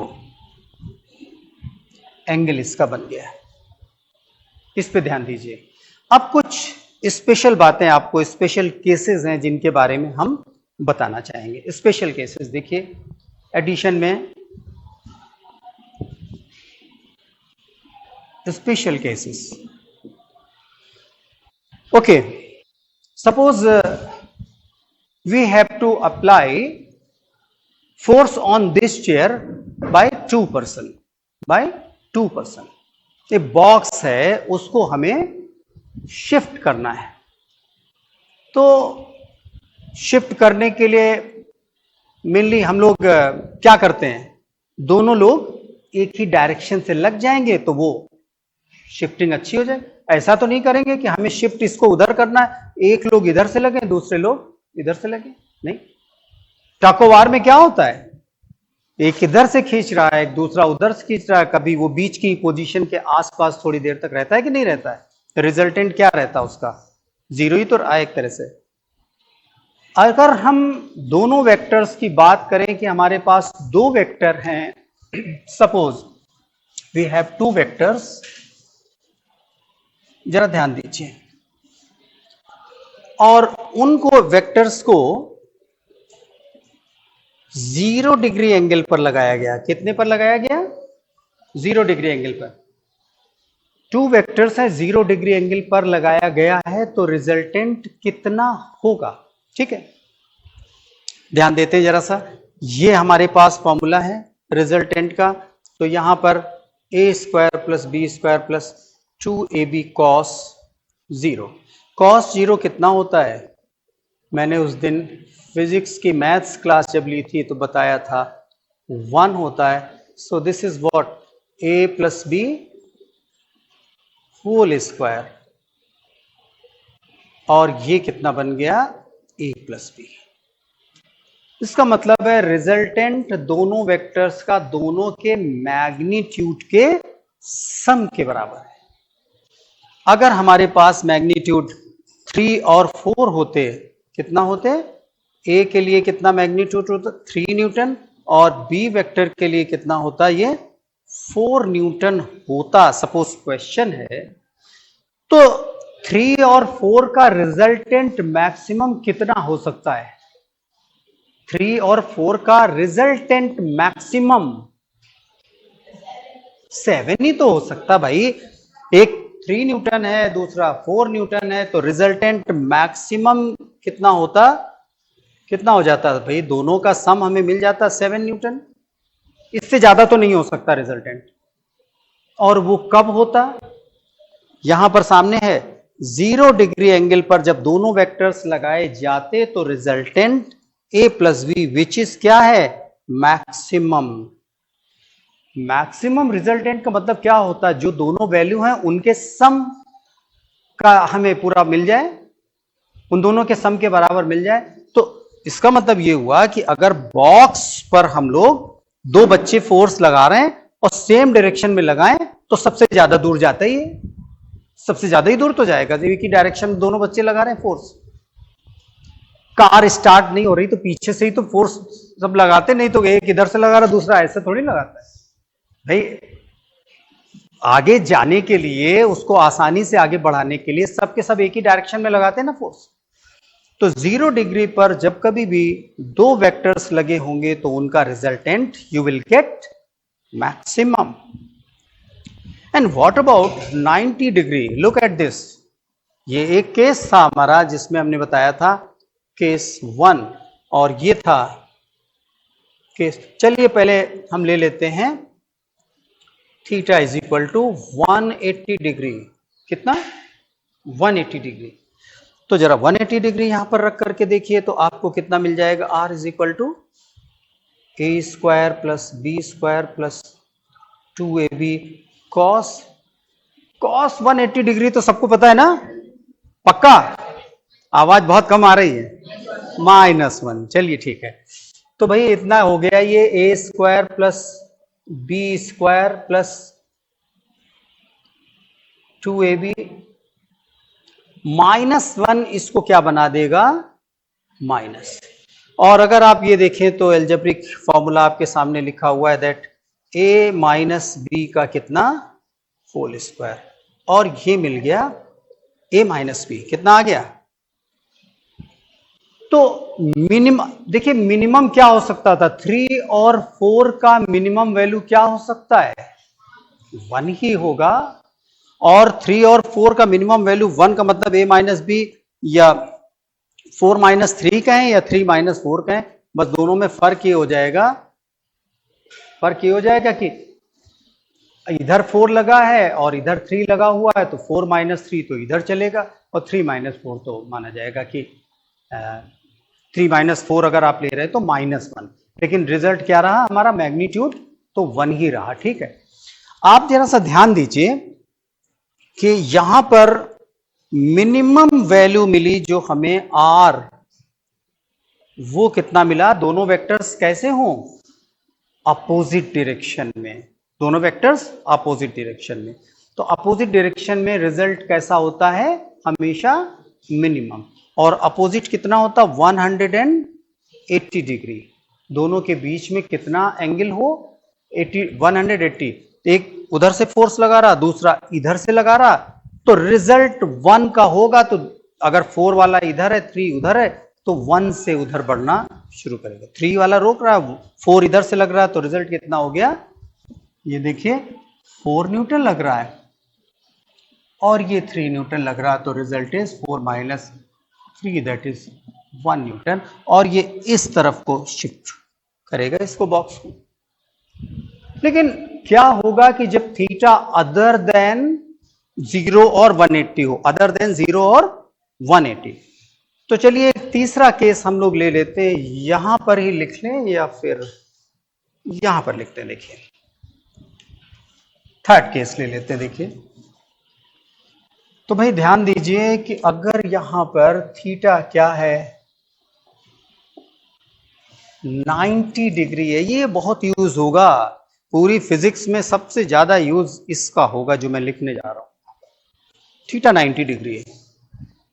एंगल इसका बन गया है, इस पे ध्यान दीजिए। अब कुछ स्पेशल बातें, आपको स्पेशल केसेस हैं जिनके बारे में हम बताना चाहेंगे। स्पेशल केसेस देखिए, एडिशन में special cases. Okay, suppose we have to apply force on this chair by 2 person, by 2 person। ये बॉक्स है, उसको हमें शिफ्ट करना है। तो शिफ्ट करने के लिए मेनली हम लोग क्या करते हैं, दोनों लोग एक ही डायरेक्शन से लग जाएंगे तो वो शिफ्टिंग अच्छी हो जाए। ऐसा तो नहीं करेंगे कि हमें शिफ्ट इसको उधर करना है, एक लोग इधर से लगे दूसरे लोग इधर से लगे, नहीं। टाकोवार में क्या होता है, एक इधर से खींच रहा है, एक दूसरा उधर से खींच रहा है, कभी वो बीच की पोजीशन के आसपास थोड़ी देर तक रहता है कि नहीं रहता है, रिजल्टेंट क्या रहता है उसका, जीरो ही तो रहा है एक तरह से। अगर हम दोनों वेक्टर्स की बात करें कि हमारे पास दो वेक्टर हैं, suppose we have two vectors, जरा ध्यान दीजिए, और उनको वेक्टर्स को 0 डिग्री एंगल पर लगाया गया। कितने पर लगाया गया, 0 डिग्री एंगल पर। टू वेक्टर्स है, 0 डिग्री एंगल पर लगाया गया है, तो रिजल्टेंट कितना होगा, ठीक है। ध्यान देते हैं जरा सा, ये हमारे पास फॉर्मूला है रिजल्टेंट का, तो यहां पर a square plus B square plus 2ab cos 0। cos 0 कितना होता है, मैंने उस दिन फिजिक्स की मैथ्स क्लास जब ली थी तो बताया था 1 होता है। So this is what, a plus B whole square, और ये कितना बन गया, a प्लस बी। इसका मतलब है रिजल्टेंट दोनों वेक्टर्स का दोनों के मैग्नीट्यूड के सम के बराबर है। अगर हमारे पास मैग्नीट्यूड 3 और 4 होते, कितना होते, ए के लिए कितना मैग्नीट्यूड होता, 3 न्यूटन, और बी वेक्टर के लिए कितना होता, ये 4 न्यूटन होता, सपोज क्वेश्चन है। तो 3 और 4 का रिजल्टेंट मैक्सिमम कितना हो सकता है, 3 और 4 का रिजल्टेंट मैक्सिमम 7 ही तो हो सकता भाई। एक 3 न्यूटन है, दूसरा 4 न्यूटन है, तो रिजल्टेंट मैक्सिमम कितना होता, कितना हो जाता है भाई, दोनों का सम हमें मिल जाता 7 न्यूटन, इससे ज्यादा तो नहीं हो सकता रिजल्टेंट। और वो कब होता, यहां पर सामने है 0 डिग्री एंगल पर जब दोनों वेक्टर्स लगाए जाते तो resultant a plus B which is क्या है, मैक्सिमम। मैक्सिमम रिजल्टेंट का मतलब क्या होता है, जो दोनों वैल्यू हैं उनके सम का हमें पूरा मिल जाए, उन दोनों के सम के बराबर मिल जाए। तो इसका मतलब ये हुआ कि अगर बॉक्स पर हम लोग दो बच्चे फोर्स लगा रहे हैं और सेम डायरेक्शन में लगाएं तो सबसे ज्यादा दूर जाता ही है, सबसे ज्यादा ही दूर तो जाएगा, एक ही डायरेक्शन में दोनों बच्चे लगा रहे हैं फोर्स। कार स्टार्ट नहीं हो रही तो पीछे से ही तो फोर्स सब लगाते, नहीं तो एक इधर से लगा रहा दूसरा ऐसे थोड़ी लगाता है भाई। आगे जाने के लिए, उसको आसानी से आगे बढ़ाने के लिए सबके सब एक ही डायरेक्शन में लगाते हैं ना फोर्स। तो 0 डिग्री पर जब कभी भी दो वेक्टर्स लगे होंगे तो उनका resultant you will get maximum. And what about 90 degree, look at this. ये एक केस था हमारा जिसमें हमने बताया था केस 1, और ये था केस। चलिए पहले हम ले लेते हैं theta is equal to 180 degree. कितना? 180 डिग्री। तो जरा 180 डिग्री यहां पर रख करके देखिए तो आपको कितना मिल जाएगा? R is equal to A square plus B square plus 2ab cos 180 degree तो सबको पता है ना? पक्का? आवाज बहुत कम आ रही है। -1। चलिए ठीक है। तो भाई इतना हो गया ये A square plus B square plus 2ab -1 इसको क्या बना देगा? माइनस। और अगर आप ये देखें तो एल्जेब्रिक फॉर्मूला आपके सामने लिखा हुआ है दैट a माइनस बी का कितना? Whole square. और ये मिल गया a माइनस बी। कितना आ गया? तो मिनिमम देखिए, मिनिमम क्या हो सकता था? 3 और 4 का मिनिमम वैल्यू क्या हो सकता है? 1 ही होगा। और 3 और 4 का मिनिमम वैल्यू 1 का मतलब a माइनस बी या 4 माइनस 3 कहें या 3 माइनस 4 कहें, बस दोनों में फर्क ये हो जाएगा कि इधर 4 लगा है और इधर 3 लगा हुआ है, तो 4 माइनस 3 तो इधर चलेगा और 3 माइनस 4 तो माना जाएगा कि 3 माइनस 4 अगर आप ले रहे हैं तो -1। लेकिन रिजल्ट क्या रहा हमारा? मैग्नीट्यूड तो 1 ही रहा। ठीक है। आप जरा सा ध्यान दीजिए कि यहां पर मिनिमम वैल्यू मिली जो हमें आर, वो कितना मिला? दोनों वेक्टर्स कैसे हों? अपोजिट डायरेक्शन में। दोनों वेक्टर्स अपोजिट डायरेक्शन में। तो अपोजिट डायरेक्शन में रिजल्ट कैसा होता है? हमेशा मिनिमम। और अपोजिट कितना होता? 180 डिग्री। दोनों के बीच में कितना एंगल हो? 180। एक उधर से फोर्स लगा रहा, दूसरा इधर से लगा रहा, तो रिजल्ट 1 का होगा। तो अगर 4 वाला इधर है, 3 उधर है, तो 1 से उधर बढ़ना शुरू करेगा। 3 वाला रोक रहा है, 4 इधर से लग रहा है, तो रिजल्ट कितना हो गया? ये देखिए 4 न्यूटन लग रहा है और ये 3 न्यूटन लग रहा है, तो result is 4 minus 3 that is 1 Newton. और ये इस तरफ को शिफ्ट करेगा, इसको बॉक्स को। लेकिन क्या होगा कि जब थीटा अदर देन 0 और 180 हो, अदर देन 0 और 180। तो चलिए एक तीसरा केस हम लोग ले लेते हैं। यहां पर ही लिख लें या फिर यहां पर लिखते हैं। देखिए थर्ड केस ले लेते हैं। देखिए तो भाई ध्यान दीजिए कि अगर यहां पर थीटा क्या है? 90 डिग्री है। ये बहुत यूज होगा, पूरी फिजिक्स में सबसे ज्यादा यूज इसका होगा जो मैं लिखने जा रहा हूं। थीटा 90 डिग्री है,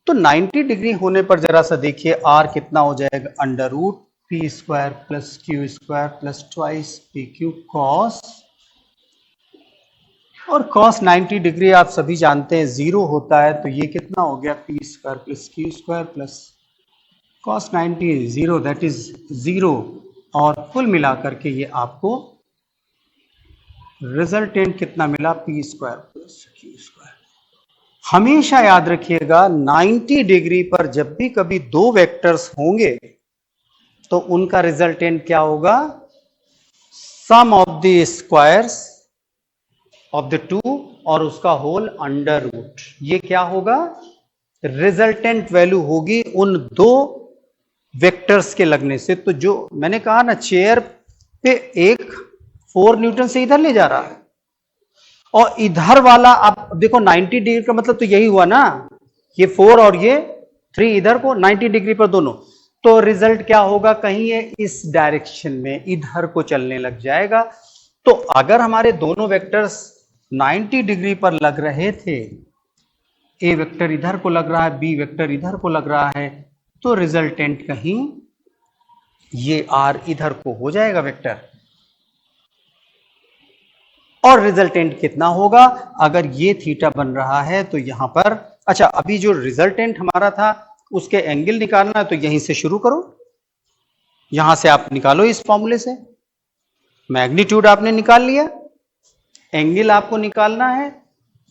तो 90 डिग्री होने पर जरा सा देखिए आर कितना हो जाएगा? Under root P square plus Q square plus twice P Q cos. और कॉस 90 डिग्री आप सभी जानते हैं 0 होता है, तो ये कितना हो गया? P square plus Q square plus cos 90 0 that is 0। और कुल मिलाकर के ये आपको रिजल्टेंट कितना मिला? P square plus Q square. हमेशा याद रखिएगा 90 डिग्री पर जब भी कभी दो वेक्टर्स होंगे तो उनका रिजल्टेंट क्या होगा? Sum of the squares of the two और उसका होल अंडर रूट। ये क्या होगा? रिजल्टेंट वैल्यू होगी उन दो वेक्टर्स के लगने से। तो जो मैंने कहा ना, चेयर पे एक 4 न्यूटन से इधर ले जा रहा है और इधर वाला आप देखो 90 डिग्री का मतलब तो यही हुआ ना, ये 4 और ये 3 इधर को 90 डिग्री पर दोनों। तो रिजल्ट क्या होगा? कहीं ये इस डायरेक्शन में इधर को चलने लग जाएगा। तो अगर हमारे दोनों वेक्टर्स 90 डिग्री पर लग रहे थे, ए वेक्टर इधर को लग रहा है, बी वेक्टर इधर को लग रहा है, तो रिजल्टेंट कहीं ये आर इधर को हो जाएगा वेक्टर। और रिजल्टेंट कितना होगा? अगर ये थीटा बन रहा है तो यहां पर, अच्छा अभी जो रिजल्टेंट हमारा था उसके एंगल निकालना है, तो यहीं से शुरू करो, यहां से आप निकालो इस फॉर्मूले से। मैग्नीट्यूड आपने निकाल लिया, एंगल आपको निकालना है,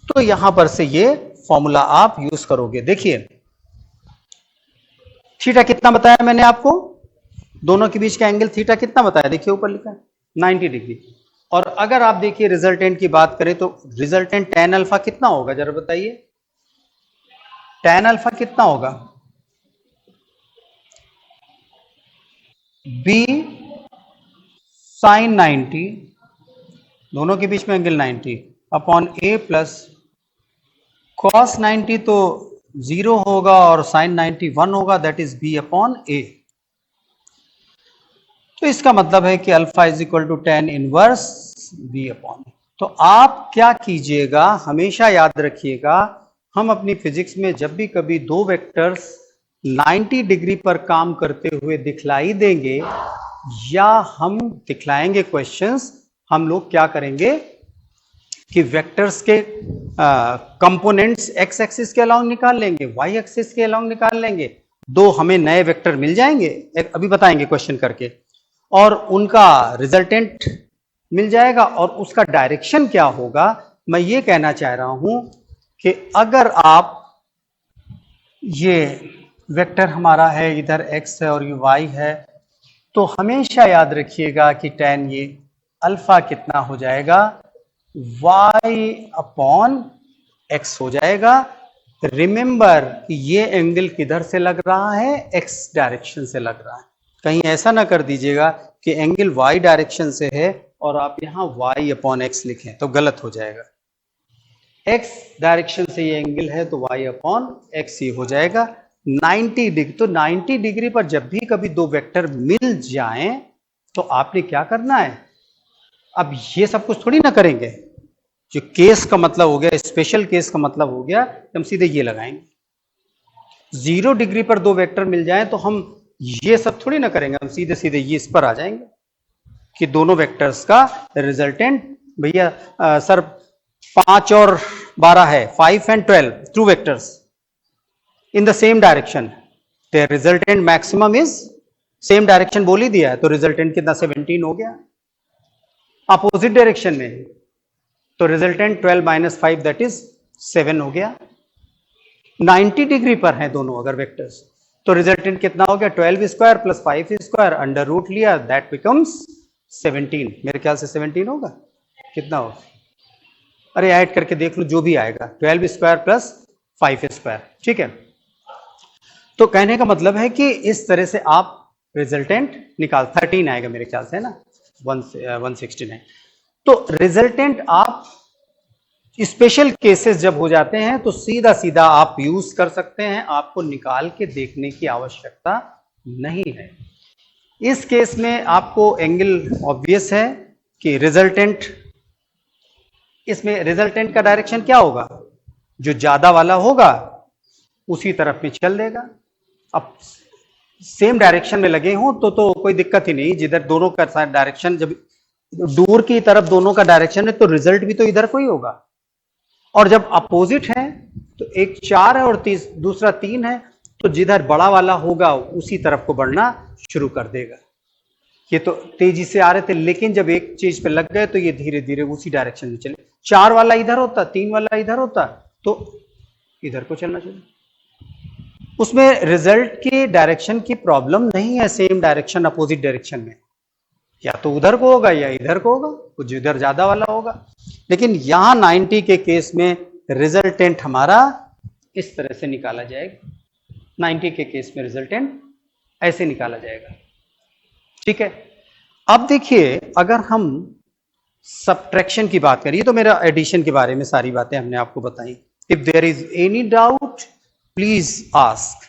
तो यहां पर से ये फॉर्मूला आप यूज करोगे। देखिए थीटा कितना बताया मैंने आपको? दोनों के बीच का एंगल थीटा कितना बताया, देखिए ऊपर लिखा है 90 डिग्री। और अगर आप देखिए रिजल्टेंट की बात करें तो रिजल्टेंट tan अल्फा कितना होगा जरा बताइए, tan अल्फा कितना होगा, b sin 90, दोनों के बीच में angle 90 upon a plus cos 90 तो 0 होगा और sin 90 1 होगा, that is b upon a। तो इसका मतलब है कि alpha is equal to tan inverse b upon. तो आप क्या कीजिएगा, हमेशा याद रखिएगा, हम अपनी फिजिक्स में जब भी कभी दो वेक्टर्स 90 डिग्री पर काम करते हुए दिखलाई देंगे या हम दिखलाएंगे क्वेश्चंस, हम लोग क्या करेंगे कि वेक्टर्स के कंपोनेंट्स एक्स एक्सिस के अलोंग निकाल लेंगे, वाई एक्सिस के अलोंग निकाल लेंगे, दो हमें नए वेक्टर मिल जाएंगे, अभी बताएंगे क्वेश्चन करके, और उनका रिजल्टेंट मिल जाएगा और उसका डायरेक्शन क्या होगा। मैं ये कहना चाह रहा हूं कि अगर आप ये वेक्टर हमारा है इधर x है और ये y है, तो हमेशा याद रखिएगा कि tan ये अल्फा कितना हो जाएगा, y अपॉन x हो जाएगा। रिमेंबर कि ये एंगल किधर से लग रहा है, x डायरेक्शन से लग रहा है। कहीं ऐसा ना कर दीजिएगा कि एंगल y डायरेक्शन से है और आप यहां y अपॉन x लिखें तो गलत हो जाएगा। x डायरेक्शन से ये एंगल है तो y अपॉन x ही हो जाएगा 90 डिग्री। तो 90 डिग्री पर जब भी कभी दो वेक्टर मिल जाएं तो आपने क्या करना है, अब ये सब कुछ थोड़ी ना करेंगे, जो केस का मतलब हो गया, स्पेशल केस का मतलब हो गया, हम सीधे ये लगाएंगे। 0 डिग्री पर दो वेक्टर मिल जाएं तो हम ये सब थोड़ी ना करेंगे, हम सीधे सीधे ये इस पर आ जाएंगे कि दोनों वेक्टर्स का रिजल्टेंट, भैया सर 5 और 12 है, 5 and 12 two vectors in the same direction, the resultant maximum is same direction बोल ही दिया है, तो रिजल्टेंट कितना 17 हो गया। अपोजिट डायरेक्शन में तो रिजल्टेंट 12 माइनस 5 दैट इज 7 हो गया। 90 डिग्री पर हैं दोनों अगर वेक्टर्स, तो रिजल्टेंट कितना हो गया, 12 square plus 5 square under root लिया, दैट बिकम्स 17। मेरे ख्याल से 17 होगा, कितना होगा, अरे ऐड करके देख लो जो भी आएगा, 12 स्क्वायर प्लस 5 स्क्वायर, ठीक है। तो कहने का मतलब है कि इस तरह से आप रिजल्टेंट निकाल, 13 आएगा मेरे ख्याल से, है ना, 169। तो रिजल्टेंट आप स्पेशल केसेस जब हो जाते हैं तो सीधा सीधा आप यूज कर सकते हैं, आपको निकाल के देखने की आवश्यकता नहीं है। इस केस में आपको एंगल ऑब्वियस है कि रिजल्टेंट, इसमें रिजल्टेंट का डायरेक्शन क्या होगा, जो ज्यादा वाला होगा उसी तरफ में चल देगा। अब सेम डायरेक्शन में लगे हों तो कोई दिक्कत ही नहीं, जिधर दोनों का डायरेक्शन, जब दूर की तरफ दोनों का डायरेक्शन है तो रिजल्ट भी तो इधर को ही होगा, और जब अपोजिट है तो एक 4 है और दूसरा 3 है, तो जिधर बड़ा वाला होगा उसी तरफ को बढ़ना शुरू कर देगा। ये तो तेजी से आ रहे थे, लेकिन जब एक चीज पे लग गए तो ये धीरे धीरे उसी डायरेक्शन में चले। 4 वाला इधर होता, 3 वाला इधर होता तो इधर को चलना चाहिए। उसमें रिजल्ट के डायरेक्शन की प्रॉब्लम नहीं है, सेम डायरेक्शन अपोजिट डायरेक्शन में, या तो उधर को होगा या इधर को होगा, कुछ इधर ज्यादा वाला होगा। लेकिन यहां 90 के केस में रिजल्टेंट हमारा इस तरह से निकाला जाएगा, 90 के केस में रिजल्टेंट ऐसे निकाला जाएगा, ठीक है। अब देखिए, अगर हम सब्ट्रैक्शन की बात करिए, तो मेरा एडिशन के बारे में सारी बातें हमने आपको बताई। If there is any doubt please ask.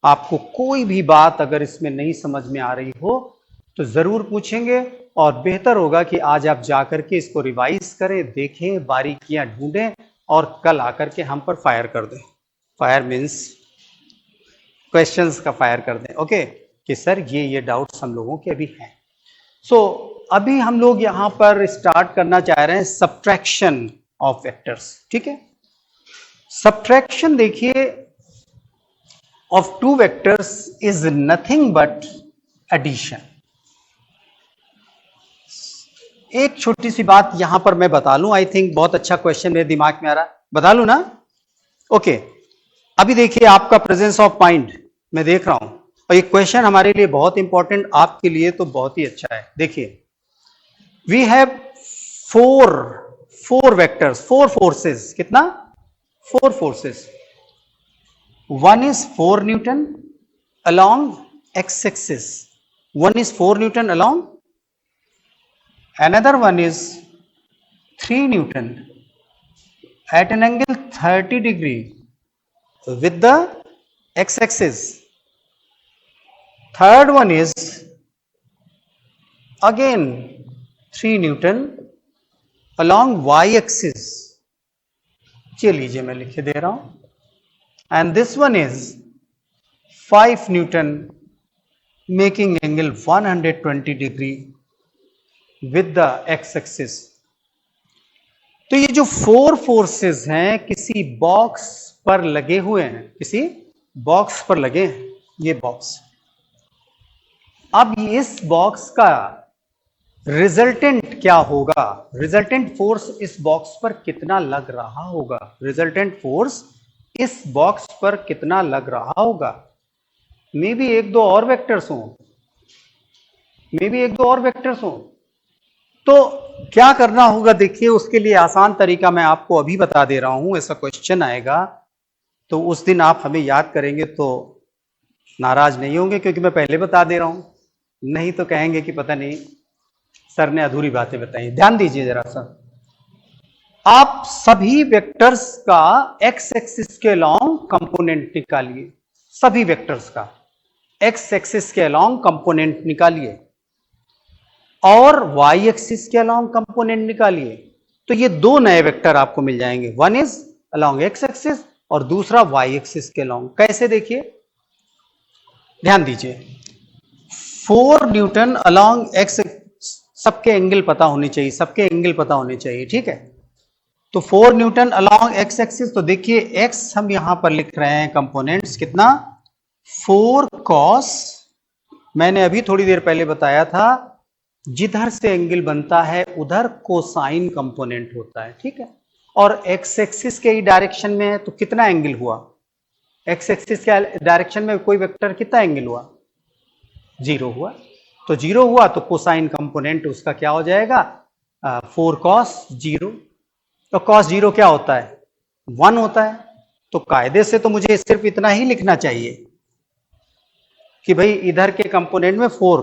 आपको कोई भी बात अगर इसमें नहीं समझ में आ रही हो तो जरूर पूछेंगे, और बेहतर होगा कि आज आप जाकर के इसको रिवाइज करें, देखें, बारीकियां ढूंढें और कल आकर के हम पर फायर कर दें। फायर मीन्स क्वेश्चंस का फायर कर दें, ओके, कि सर ये डाउट्स हम लोगों के अभी हैं। सो अभी हम लोग यहां पर स्टार्ट करना चाह रहे हैं सब्ट्रैक्शन ऑफ वेक्टर्स, ठीक है। सब्ट्रैक्शन देखिए of two vectors is nothing but addition. एक छोटी सी बात यहां पर मैं बता लूं, आई थिंक बहुत अच्छा क्वेश्चन मेरे दिमाग में आ रहा है, बता लूं ना, ओके। अभी देखिए आपका प्रेजेंस ऑफ माइंड मैं देख रहा हूं, और ये क्वेश्चन हमारे लिए बहुत इंपॉर्टेंट, आपके लिए तो बहुत ही अच्छा है। देखिए, we have four vectors, four forces, कितना? Four forces. One is 4 newton along x axis, one is 4 Newton along, another one is 3 Newton at an angle 30 degree with the x axis. Third one is again 3 Newton along y axis. चलिए मैं लिख दे रहा हूं, and this one is 5 Newton making angle 120 degree with the x axis. तो ये जो four forces हैं किसी बॉक्स पर लगे हुए हैं, किसी बॉक्स पर लगे हैं, ये बॉक्स। अब इस बॉक्स का रिजल्टेंट क्या होगा? रिजल्टेंट फोर्स इस बॉक्स पर कितना लग रहा होगा? रिजल्टेंट फोर्स इस बॉक्स पर कितना लग रहा होगा? मे भी एक दो और वेक्टर्स हों, मे भी एक दो और वेक्टर्स हों। तो क्या करना होगा? देखिए, उसके लिए आसान तरीका मैं आपको अभी बता दे रहा हूं। ऐसा क्वेश्चन आएगा तो उस दिन आप हमें याद करेंगे तो नाराज नहीं होंगे, क्योंकि मैं पहले बता दे रहा हूं, नहीं तो कहेंगे कि पता नहीं सर ने अधूरी बातें बताई। ध्यान दीजिए जरा सा, आप सभी वेक्टर्स का एक्स एक्सिस के अलोंग कंपोनेंट निकालिए, सभी वेक्टर्स का एक्स एक्सिस के अलोंग कंपोनेंट निकालिए और वाई एक्सिस के अलोंग कंपोनेंट निकालिए। तो ये दो नए वेक्टर आपको मिल जाएंगे, one is along X axis और दूसरा वाई एक्सिस के अलोंग। कैसे? देखिए, ध्यान दीजिए, 4 न्यूटन अलोंग एक्स, सबके एंगल पता होने चाहिए, सबके एंगल पता होने चाहिए, ठीक है। तो 4 न्यूटन अलोंग एक्स एक्सिस, तो देखिए एक्स हम यहां पर लिख रहे हैं कंपोनेंट्स, कितना? 4 कॉस, मैंने अभी थोड़ी देर पहले बताया था जिधर से एंगल बनता है उधर कोसाइन कंपोनेंट होता है, ठीक है। और एक्स एक्सिस के ही डायरेक्शन में है तो कितना एंगल हुआ? एक्स एक्सिस के डायरेक्शन में कोई वेक्टर कितना एंगल हुआ? 0 हुआ। तो 0 हुआ तो कोसाइन कंपोनेंट उसका क्या हो जाएगा? 4 कॉस 0। तो कॉस 0 क्या होता है? 1 होता है। तो कायदे से तो मुझे सिर्फ इतना ही लिखना चाहिए कि भाई इधर के कंपोनेंट में 4,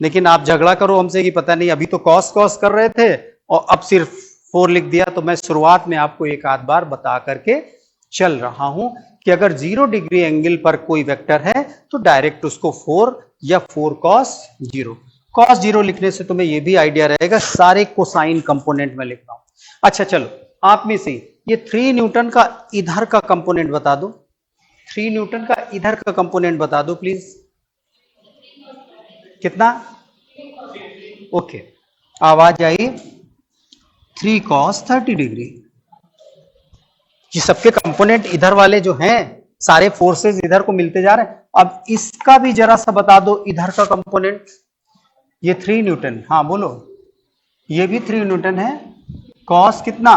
लेकिन आप झगड़ा करो हमसे कि पता नहीं अभी तो कॉस कॉस कर रहे थे और अब सिर्फ 4 लिख दिया। तो मैं शुरुआत में आपको एक आध बार बता करके चल रहा हूं कि अगर 0 डिग्री एंगल पर कोई वेक्टर है तो डायरेक्ट उसको 4 या 4 कॉस 0, कॉस 0 लिखने से तुम्हें यह भी आइडिया रहेगा सारे कोसाइन कंपोनेंट में लिख रहा हूं। अच्छा चलो, आप में से ये 3 न्यूटन का इधर का कंपोनेंट बता दो, 3 न्यूटन का इधर का कंपोनेंट बता दो प्लीज। कितना? ओके, आवाज आई? 3 कॉस 30 डिग्री। ये सबके कंपोनेंट इधर वाले जो हैं, सारे फोर्सेस इधर को मिलते जा रहे हैं। अब इसका भी जरा सा बता दो इधर का कंपोनेंट। ये 3 न्यूटन, हाँ बोलो, ये भी 3 न्यूटन है, कॉस कितना?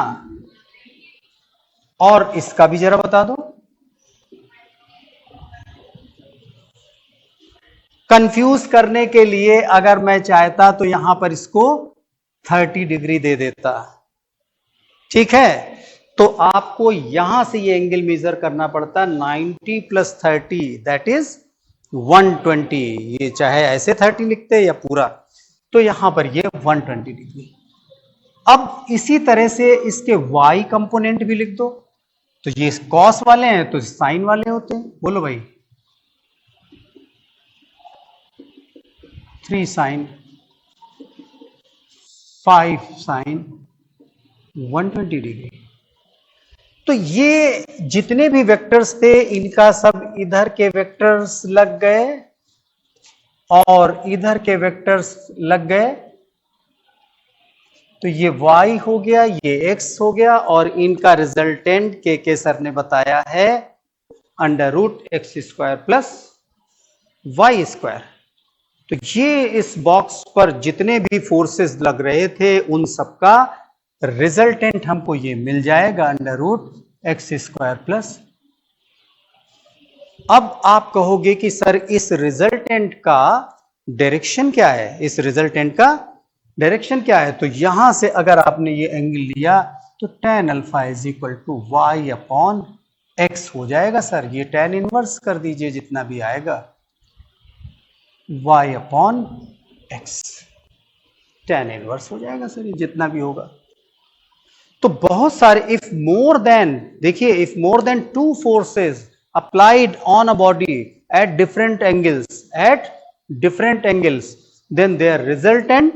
और इसका भी जरा बता दो। कंफ्यूज करने के लिए अगर मैं चाहता तो यहां पर इसको 30 डिग्री दे देता, ठीक है। तो आपको यहां से ये एंगल मेजर करना पड़ता 90 + 30 दैट इज 120। ये चाहे ऐसे 30 लिखते या पूरा, तो यहां पर ये 120 डिग्री। अब इसी तरह से इसके y कंपोनेंट भी लिख दो। तो ये कॉस वाले हैं तो साइन वाले होते हैं, बोलो भाई। 3 साइन 5 साइन 120 डिग्री। तो ये जितने भी वेक्टर्स थे इनका सब इधर के वेक्टर्स लग गए और इधर के वेक्टर्स लग गए। तो ये y हो गया, ये x हो गया और इनका रिजल्टेंट के सर ने बताया है √x² + y²। तो ये इस बॉक्स पर जितने भी फोर्सेस लग रहे थे उन सबका रिजल्टेंट हमको ये मिल जाएगा √x² + अब आप कहोगे कि सर इस रिजल्टेंट का डायरेक्शन क्या है, इस रिजल्टेंट का डायरेक्शन क्या है? तो यहां से अगर आपने ये एंगल लिया तो tan alpha is equal to Y upon X हो जाएगा सर। ये tan इनवर्स कर दीजिए, जितना भी आएगा y upon x, tan inverse हो जाएगा सर ये जितना भी होगा। तो बहुत सारे इफ मोर देन, देखिए if more than two forces applied on a body at different angles, then their resultant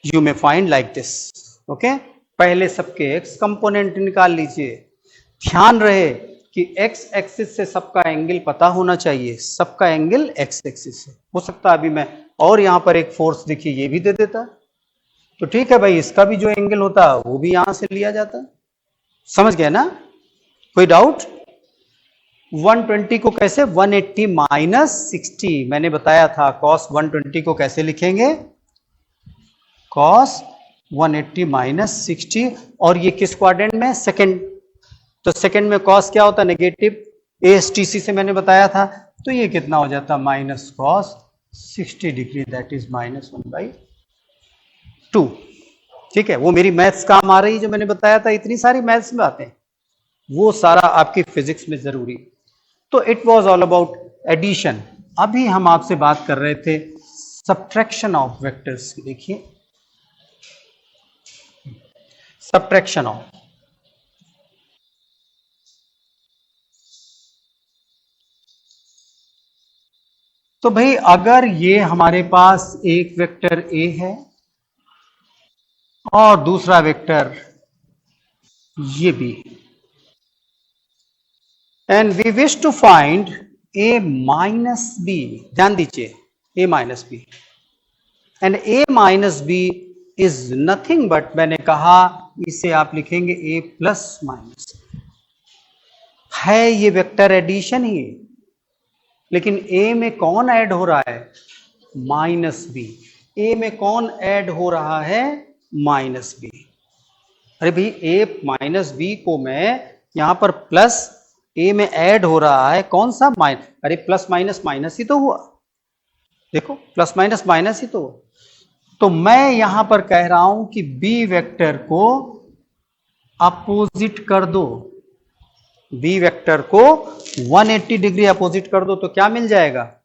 you may find like this. okay, पहले सबके x कंपोनेंट निकाल लीजिए। ध्यान रहे कि x एक्सिस से सबका एंगल पता होना चाहिए, सबका एंगल x एक्सिस से। हो सकता है अभी मैं और यहां पर एक फोर्स देखिए ये भी दे देता, तो ठीक है भाई, इसका भी जो एंगल होता वो भी यहां से लिया जाता। समझ गए ना? कोई डाउट? 120 को कैसे, 180 माइनस 60, मैंने बताया था cos 120 को कैसे लिखेंगे, cos 180 माइनस 60, और ये किस क्वाड्रेंट में, सेकंड। तो सेकंड में cos क्या होता है, नेगेटिव, ASTC से मैंने बताया था। तो ये कितना हो जाता, minus cos 60 degree, that is -1/2। ठीक है, वो मेरी मैथ्स काम आ रही जो मैंने बताया था, इतनी सारी मैथ्स में आते हैं, वो सारा आपकी फिजिक्स में जरूरी। तो it was all about addition. अभी हम आपसे बात कर रहे थे सब्ट्रैक्शन ऑफ वेक्टर्स की। देखिए सब्ट्रैक्शन ऑफ, तो भाई अगर ये हमारे पास एक वेक्टर ए है और दूसरा वेक्टर ये B, and we wish to find A minus B, ध्यान दीजिए A minus B, and A minus B is nothing but, मैंने कहा इसे आप लिखेंगे ए प्लस माइनस, है ये वेक्टर एडिशन ही, लेकिन ए में कौन ऐड हो रहा है, माइनस बी। ए में कौन ऐड हो रहा है, माइनस बी। अरे भाई ए माइनस बी को मैं यहां पर प्लस, ए में ऐड हो रहा है कौन सा, माइनस, अरे प्लस माइनस माइनस ही तो हुआ, देखो प्लस माइनस माइनस ही तो हुआ। तो मैं यहां पर कह रहा हूं कि बी वेक्टर को अपोजिट कर दो, बी वेक्टर को 180 डिग्री अपोजिट कर दो, तो क्या मिल जाएगा,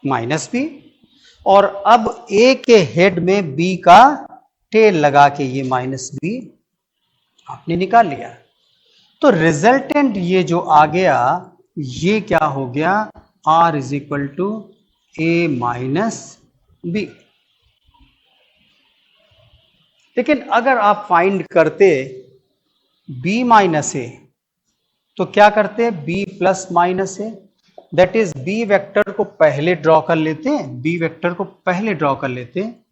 माइनस बी। और अब ए के हेड में बी का टेल लगा के ये माइनस बी आपने निकाल लिया। तो रिजल्टेंट ये जो आ गया, ये क्या हो गया, R is equal to A minus B. लेकिन अगर आप फाइंड करते बी माइनस ए, तो क्या करते, B plus minus A, that is B vector को पहले ड्रॉ कर लेते हैं, बी वेक्टर को पहले ड्रॉ कर लेते हैं,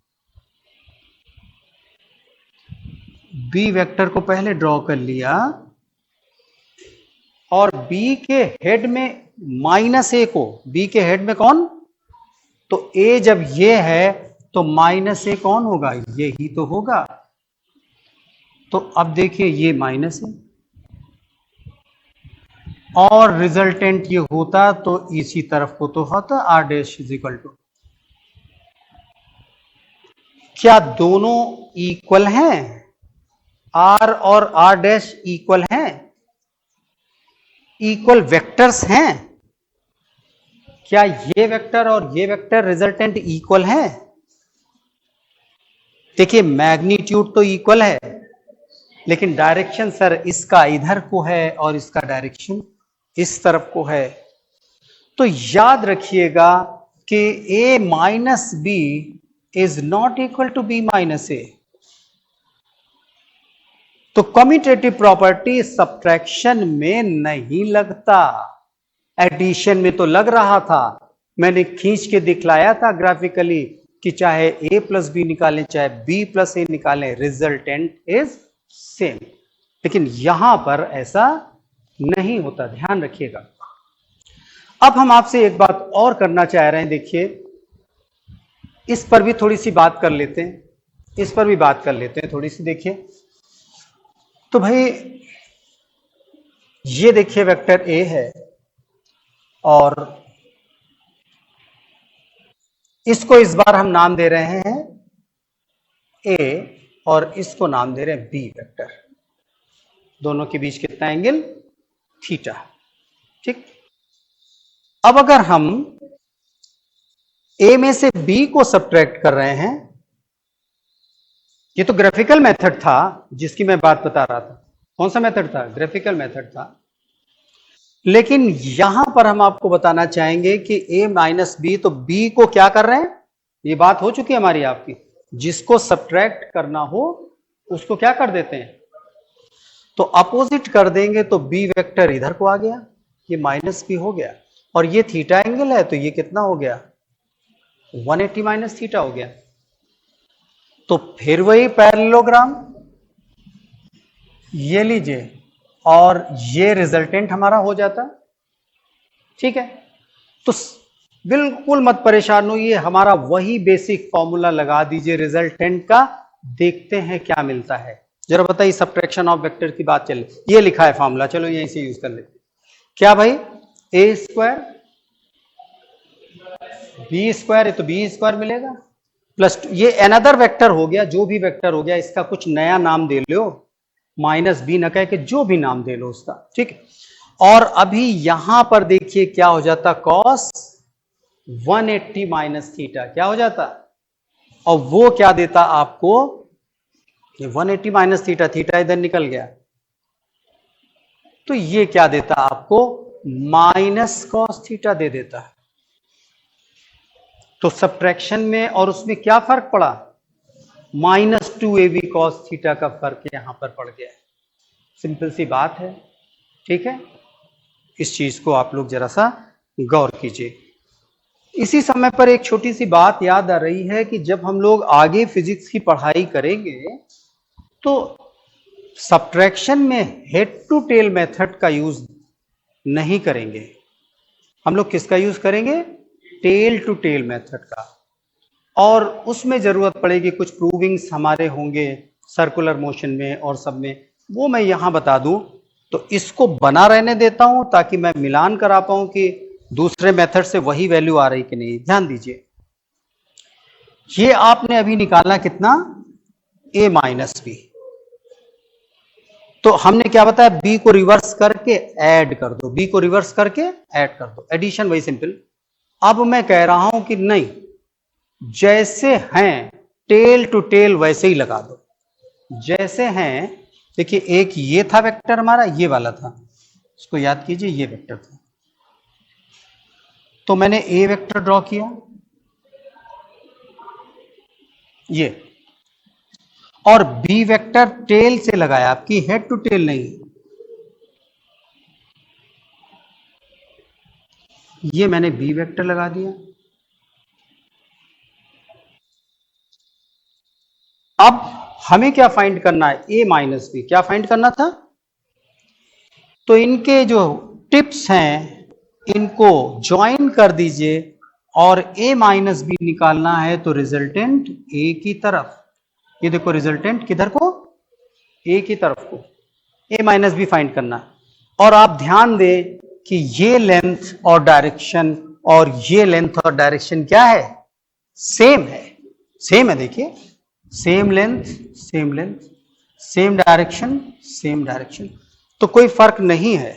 बी वेक्टर को पहले ड्रॉ कर लिया, और बी के हेड में माइनस ए को, बी के हेड में कौन, तो ए जब ये है तो माइनस ए कौन होगा, ये ही तो होगा। तो अब देखिए ये माइनस है, और रिजल्टेंट ये होता तो इसी तरफ को तो होता R dash is equal to, क्या दोनों इक्वल हैं, आर और आर डैश इक्वल हैं, इक्वल वेक्टर्स हैं, क्या ये वेक्टर और ये वेक्टर रिजल्टेंट इक्वल हैं? देखिए मैग्नीट्यूड तो इक्वल है, लेकिन डायरेक्शन सर इसका इधर को है और इसका डायरेक्शन इस तरफ को है। तो याद रखिएगा कि a minus B is not equal to B minus A. तो कम्यूटेटिव प्रॉपर्टी सब्ट्रैक्शन में नहीं लगता, एडिशन में तो लग रहा था। मैंने खींच के दिखलाया था ग्राफिकली कि चाहे a प्लस बी निकालें चाहे b प्लस ए निकालें, रिजल्टेंट इज सेम। लेकिन यहां पर ऐसा नहीं होता, ध्यान रखिएगा। अब हम आपसे एक बात और करना चाह रहे हैं, देखिए इस पर भी थोड़ी सी बात कर लेते हैं, इस पर भी बात कर लेते हैं थोड़ी सी। देखिए तो भाई ये देखिए वेक्टर ए है और इसको इस बार हम नाम दे रहे हैं ए और इसको नाम दे रहे हैं बी वेक्टर। दोनों के बीच कितना एंगल? थीटा। ठीक। अब अगर हम ए में से बी को सब्ट्रैक्ट कर रहे हैं, ये तो ग्राफिकल मेथड था जिसकी मैं बात बता रहा था। कौन सा मेथड था? ग्राफिकल मेथड था। लेकिन यहां पर हम आपको बताना चाहेंगे कि a माइनस बी, तो b को क्या कर रहे हैं? ये बात हो चुकी है हमारी आपकी। जिसको सब्ट्रैक्ट करना हो उसको क्या कर देते हैं? तो अपोजिट कर देंगे, तो b वेक्टर इधर को आ गया, ये माइनस बी हो गया, और ये थीटा एंगल है तो ये कितना हो गया? 180 माइनस थीटा हो गया। तो फिर वही पैरेललोग्राम ये लीजिए और ये रिजल्टेंट हमारा हो जाता। ठीक है, तो बिल्कुल मत परेशान होइए, हमारा वही बेसिक फॉर्मूला लगा दीजिए रिजल्टेंट का, देखते हैं क्या मिलता है। जरा बताइए, सब्ट्रैक्शन ऑफ वेक्टर की बात चले, ये लिखा है फॉर्मूला, चलो यहीं से यूज कर लेते। क्या भाई? ए स्क्वायर बी स्क्वायर, तो बी स्क्वायर मिलेगा प्लस ये अनदर वेक्टर हो गया, जो भी वेक्टर हो गया इसका कुछ नया नाम दे लो, माइनस बी न कह के जो भी नाम दे लो उसका। ठीक है, और अभी यहां पर देखिए क्या हो जाता? कॉस 180 माइनस थीटा क्या हो जाता? और वो क्या देता आपको? ये 180 माइनस थीटा, थीटा इधर निकल गया, तो ये क्या देता आपको? माइनस कॉस थीटा दे देता है। तो सब्ट्रैक्शन में और उसमें क्या फर्क पड़ा? -2ab cos थीटा का फर्क यहां पर पड़ गया है। सिंपल सी बात है। ठीक है, इस चीज को आप लोग जरा सा गौर कीजिए। इसी समय पर एक छोटी सी बात याद आ रही है कि जब हम लोग आगे फिजिक्स की पढ़ाई करेंगे तो सब्ट्रैक्शन में हेड टू टेल मेथड का यूज नहीं करेंगे, हम लोग किसका यूज करेंगे? टेल टू टेल मेथड का। और उसमें जरूरत पड़ेगी, कुछ प्रूविंग्स हमारे होंगे सर्कुलर मोशन में और सब में, वो मैं यहां बता दूं। तो इसको बना रहने देता हूं ताकि मैं मिलान करा पाऊं कि दूसरे मेथड से वही वैल्यू आ रही कि नहीं। ध्यान दीजिए, ये आपने अभी निकाला कितना? a minus B. तो हमने क्या बताया? b को रिवर्स करके ऐड कर दो, b को रिवर्स करके ऐड कर दो, एडिशन वही सिंपल। अब मैं कह रहा हूं कि नहीं, जैसे हैं टेल टू टेल वैसे ही लगा दो, जैसे हैं। देखिए, एक ये था वेक्टर हमारा, ये वाला था, इसको याद कीजिए, ये वेक्टर था। तो मैंने ए वेक्टर ड्रॉ किया, ये, और बी वेक्टर टेल से लगाया, आपकी हेड टू टेल नहीं। ये मैंने बी वेक्टर लगा दिया। अब हमें क्या फाइंड करना है? ए माइनस बी। क्या फाइंड करना था? तो इनके जो टिप्स हैं इनको ज्वाइन कर दीजिए, और a माइनस बी निकालना है तो रिजल्टेंट a की तरफ। ये देखो, रिजल्टेंट किधर को? a की तरफ को, a माइनस बी फाइंड करना है। और आप ध्यान दें कि ये लेंथ और डायरेक्शन और ये लेंथ और डायरेक्शन क्या है? सेम है, सेम है। देखिए, same length same length, same direction same direction, तो कोई फर्क नहीं है।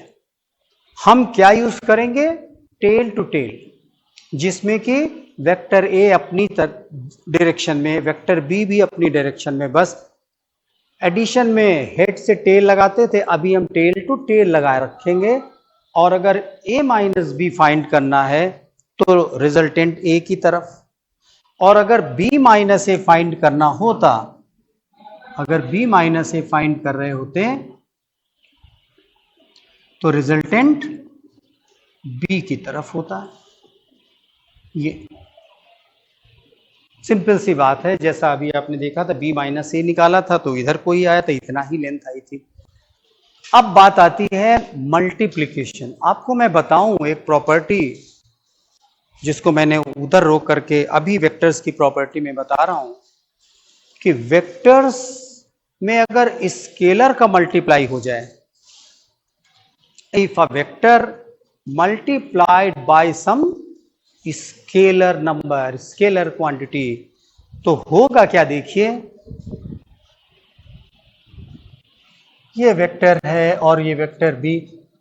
हम क्या यूज करेंगे? टेल टू टेल, जिसमें कि वेक्टर ए अपनी डायरेक्शन में, वेक्टर बी भी अपनी डायरेक्शन में। बस एडिशन में हेड से टेल लगाते थे, अभी हम टेल टू टेल लगाए रखेंगे। और अगर ए माइनस बी फाइंड करना है तो रिजल्टेंट ए की तरफ, और अगर बी माइनस ए फाइंड करना होता, अगर बी माइनस ए फाइंड कर रहे होते तो रिजल्टेंट बी की तरफ होता है। ये सिंपल सी बात है। जैसा अभी आपने देखा था, बी माइनस ए निकाला था तो इधर कोई आया, तो इतना ही लेंथ आई थी। अब बात आती है मल्टीप्लिकेशन। आपको मैं बताऊं एक प्रॉपर्टी जिसको मैंने उधर रोक करके अभी वेक्टर्स की प्रॉपर्टी में बता रहा हूं, कि वेक्टर्स में अगर स्केलर का मल्टीप्लाई हो जाए, if a vector multiplied by some scalar number, scalar quantity, तो होगा क्या? देखिए, ये वेक्टर है और ये वेक्टर भी,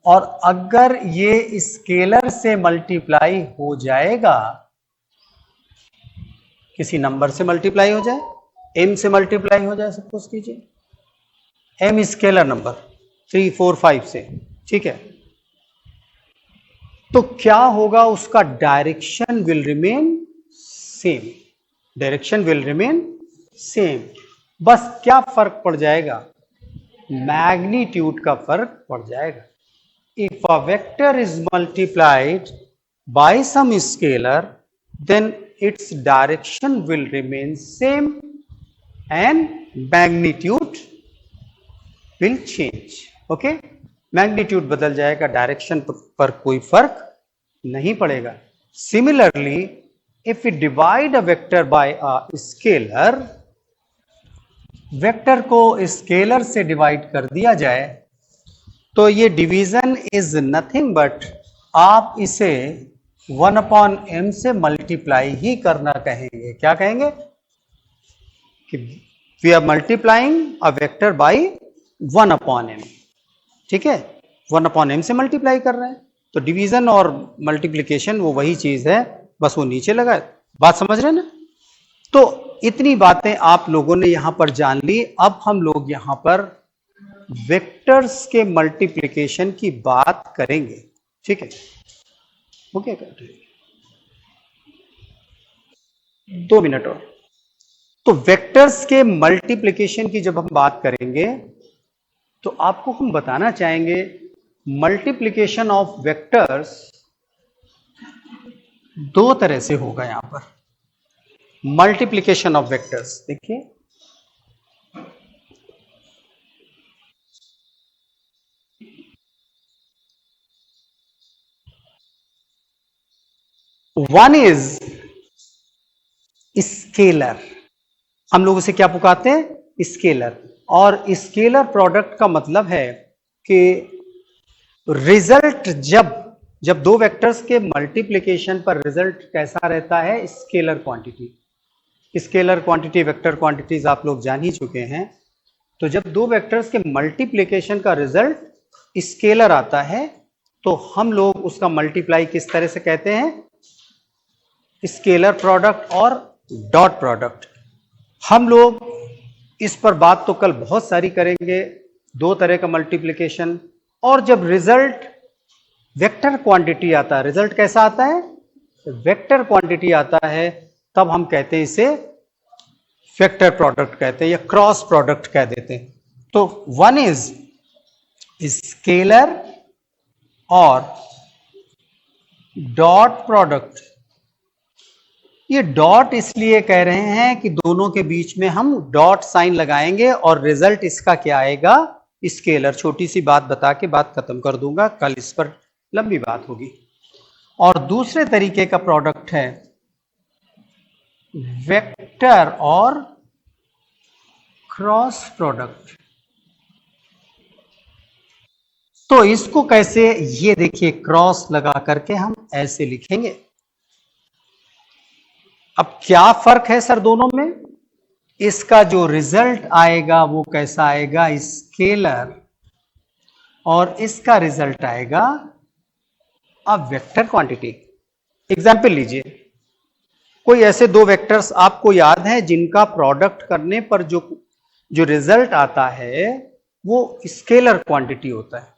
और अगर ये स्केलर से मल्टीप्लाई हो जाएगा, किसी नंबर से मल्टीप्लाई हो जाए, m से मल्टीप्लाई हो जाए, सपोज कीजिए m स्केलर नंबर 3, 4, 5 से, ठीक है, तो क्या होगा? उसका direction will remain same, direction will remain same, बस क्या फर्क पड़ जाएगा? मैग्नीट्यूड का फर्क पड़ जाएगा। If a vector is multiplied by some scalar, then its direction will remain same and magnitude will change. Okay, magnitude बदल जाएगा, डायरेक्शन पर कोई फर्क नहीं पड़ेगा। Similarly, if we divide a vector by a scalar, vector को scalar से divide कर दिया जाए, तो ये डिवीजन इज नथिंग बट आप इसे 1/m से मल्टीप्लाई ही करना कहेंगे। क्या कहेंगे? कि we are multiplying a vector by 1/m, ठीक है, 1/m से मल्टीप्लाई कर रहे हैं, तो डिवीजन और मल्टीप्लिकेशन वो वही चीज है, बस वो नीचे लगा। बात समझ रहे हैं ना? तो इतनी बातें आप लोगों ने यहां पर जान ली। अब हम लोग यहां पर वेक्टर्स के मल्टीप्लिकेशन की बात करेंगे, ठीक है? ओके, 2 मिनट और। तो वेक्टर्स के मल्टीप्लिकेशन की जब हम बात करेंगे, तो आपको हम बताना चाहेंगे मल्टीप्लिकेशन ऑफ वेक्टर्स 2 तरह से होगा। यहां पर मल्टीप्लिकेशन ऑफ वेक्टर्स देखिए, वन इज स्केलर, हम लोग उसे क्या पुकारते हैं? स्केलर। और स्केलर प्रोडक्ट का मतलब है कि रिजल्ट जब 2 वेक्टर्स के मल्टीप्लिकेशन पर रिजल्ट कैसा रहता है? Scalar quantity. Scalar quantity, vector quantities आप लोग जान ही चुके हैं। तो जब 2 वेक्टर्स के मल्टीप्लिकेशन का रिजल्ट स्केलर आता है, तो हम लोग उसका मल्टीप्लाई किस तरह से कहते हैं? स्केलर प्रोडक्ट और डॉट प्रोडक्ट। हम लोग इस पर बात तो कल बहुत सारी करेंगे, 2 तरह का मल्टीप्लिकेशन। और जब रिजल्ट वेक्टर क्वांटिटी आता है, रिजल्ट कैसा आता है? वेक्टर क्वांटिटी आता है, तब हम कहते हैं इसे वेक्टर प्रोडक्ट कहते हैं या क्रॉस प्रोडक्ट कह देते हैं। तो वन इज स्केलर और डॉट प्रोडक्ट। ये डॉट इसलिए कह रहे हैं कि दोनों के बीच में हम डॉट साइन लगाएंगे और रिजल्ट इसका क्या आएगा? स्केलर। छोटी सी बात बता के बात खत्म कर दूंगा, कल इस पर लंबी बात होगी। और दूसरे तरीके का प्रोडक्ट है वेक्टर और क्रॉस प्रोडक्ट। तो इसको कैसे? ये देखिए, क्रॉस लगा करके हम ऐसे लिखेंगे। अब क्या फर्क है सर दोनों में? इसका जो रिजल्ट आएगा वो कैसा आएगा? स्केलर। और इसका रिजल्ट आएगा अब वेक्टर क्वांटिटी। एग्जाम्पल लीजिए, कोई ऐसे 2 वेक्टर्स आपको याद हैं जिनका प्रोडक्ट करने पर जो रिजल्ट आता है वो स्केलर क्वांटिटी होता है।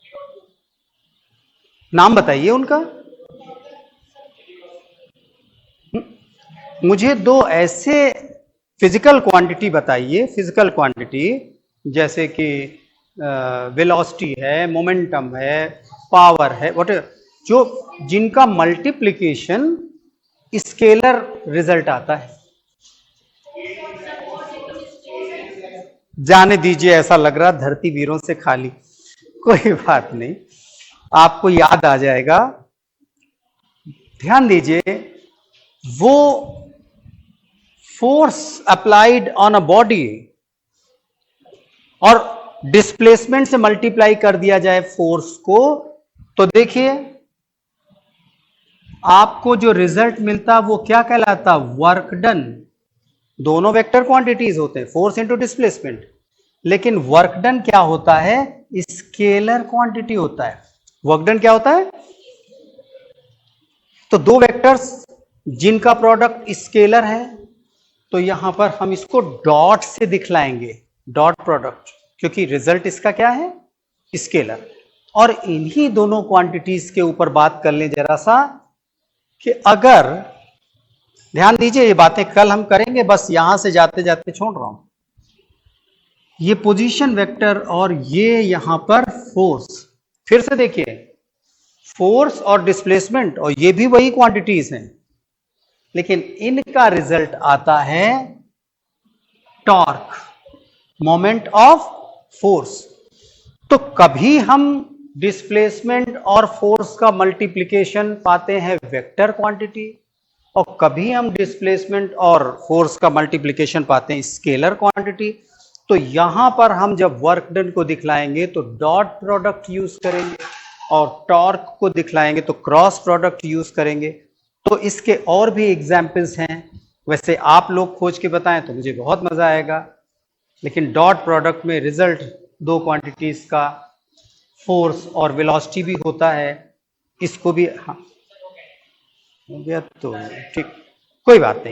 नाम बताइए उनका। मुझे 2 ऐसे फिजिकल क्वांटिटी बताइए, फिजिकल क्वांटिटी जैसे कि वेलोसिटी है, मोमेंटम है, पावर है, व्हाटएवर, जो जिनका मल्टीप्लिकेशन स्केलर रिजल्ट आता है। जाने दीजिए, ऐसा लग रहा धरती वीरों से खाली। कोई बात नहीं, आपको याद आ जाएगा। ध्यान दीजिए, वो force applied on a body और डिस्प्लेसमेंट से मल्टीप्लाई कर दिया जाए फोर्स को, तो देखिए आपको जो रिजल्ट मिलता वो क्या कहलाता, वर्क डन। दोनों वेक्टर क्वांटिटीज होते हैं, फोर्स इंटू डिस्प्लेसमेंट, लेकिन वर्क डन क्या होता है, स्केलर क्वांटिटी होता है। वर्क डन क्या होता है, तो दो वेक्टर्स जिनका प्रोडक्ट स्केलर है, तो यहां पर हम इसको डॉट से दिखलाएंगे, डॉट प्रोडक्ट, क्योंकि रिजल्ट इसका क्या है, स्केलर। और इन्हीं दोनों क्वांटिटीज के ऊपर बात कर लें जरा सा, कि अगर ध्यान दीजिए, ये बातें कल हम करेंगे, बस यहां से जाते जाते छोड़ रहा हूं। ये पोजीशन वेक्टर और ये यहां पर फोर्स, फिर से देखिए, फोर्स और डिस्प्लेसमेंट, और ये भी वही क्वांटिटीज हैं, लेकिन इनका रिजल्ट आता है टॉर्क, मोमेंट ऑफ फोर्स। तो कभी हम डिस्प्लेसमेंट और फोर्स का मल्टीप्लिकेशन पाते हैं वेक्टर क्वांटिटी, और कभी हम डिस्प्लेसमेंट और फोर्स का मल्टीप्लिकेशन पाते हैं स्केलर क्वांटिटी। तो यहां पर हम जब वर्क डन को दिखलाएंगे तो डॉट प्रोडक्ट यूज करेंगे, और टॉर्क को दिखलाएंगे तो क्रॉस प्रोडक्ट यूज करेंगे। तो इसके और भी एग्जाम्पल्स हैं, वैसे आप लोग खोज के बताएं तो मुझे बहुत मजा आएगा, लेकिन डॉट प्रोडक्ट में रिजल्ट दो क्वांटिटीज का फोर्स और वेलोसिटी भी होता है, इसको भी, हाँ हो गया तो ठीक, कोई बात नहीं।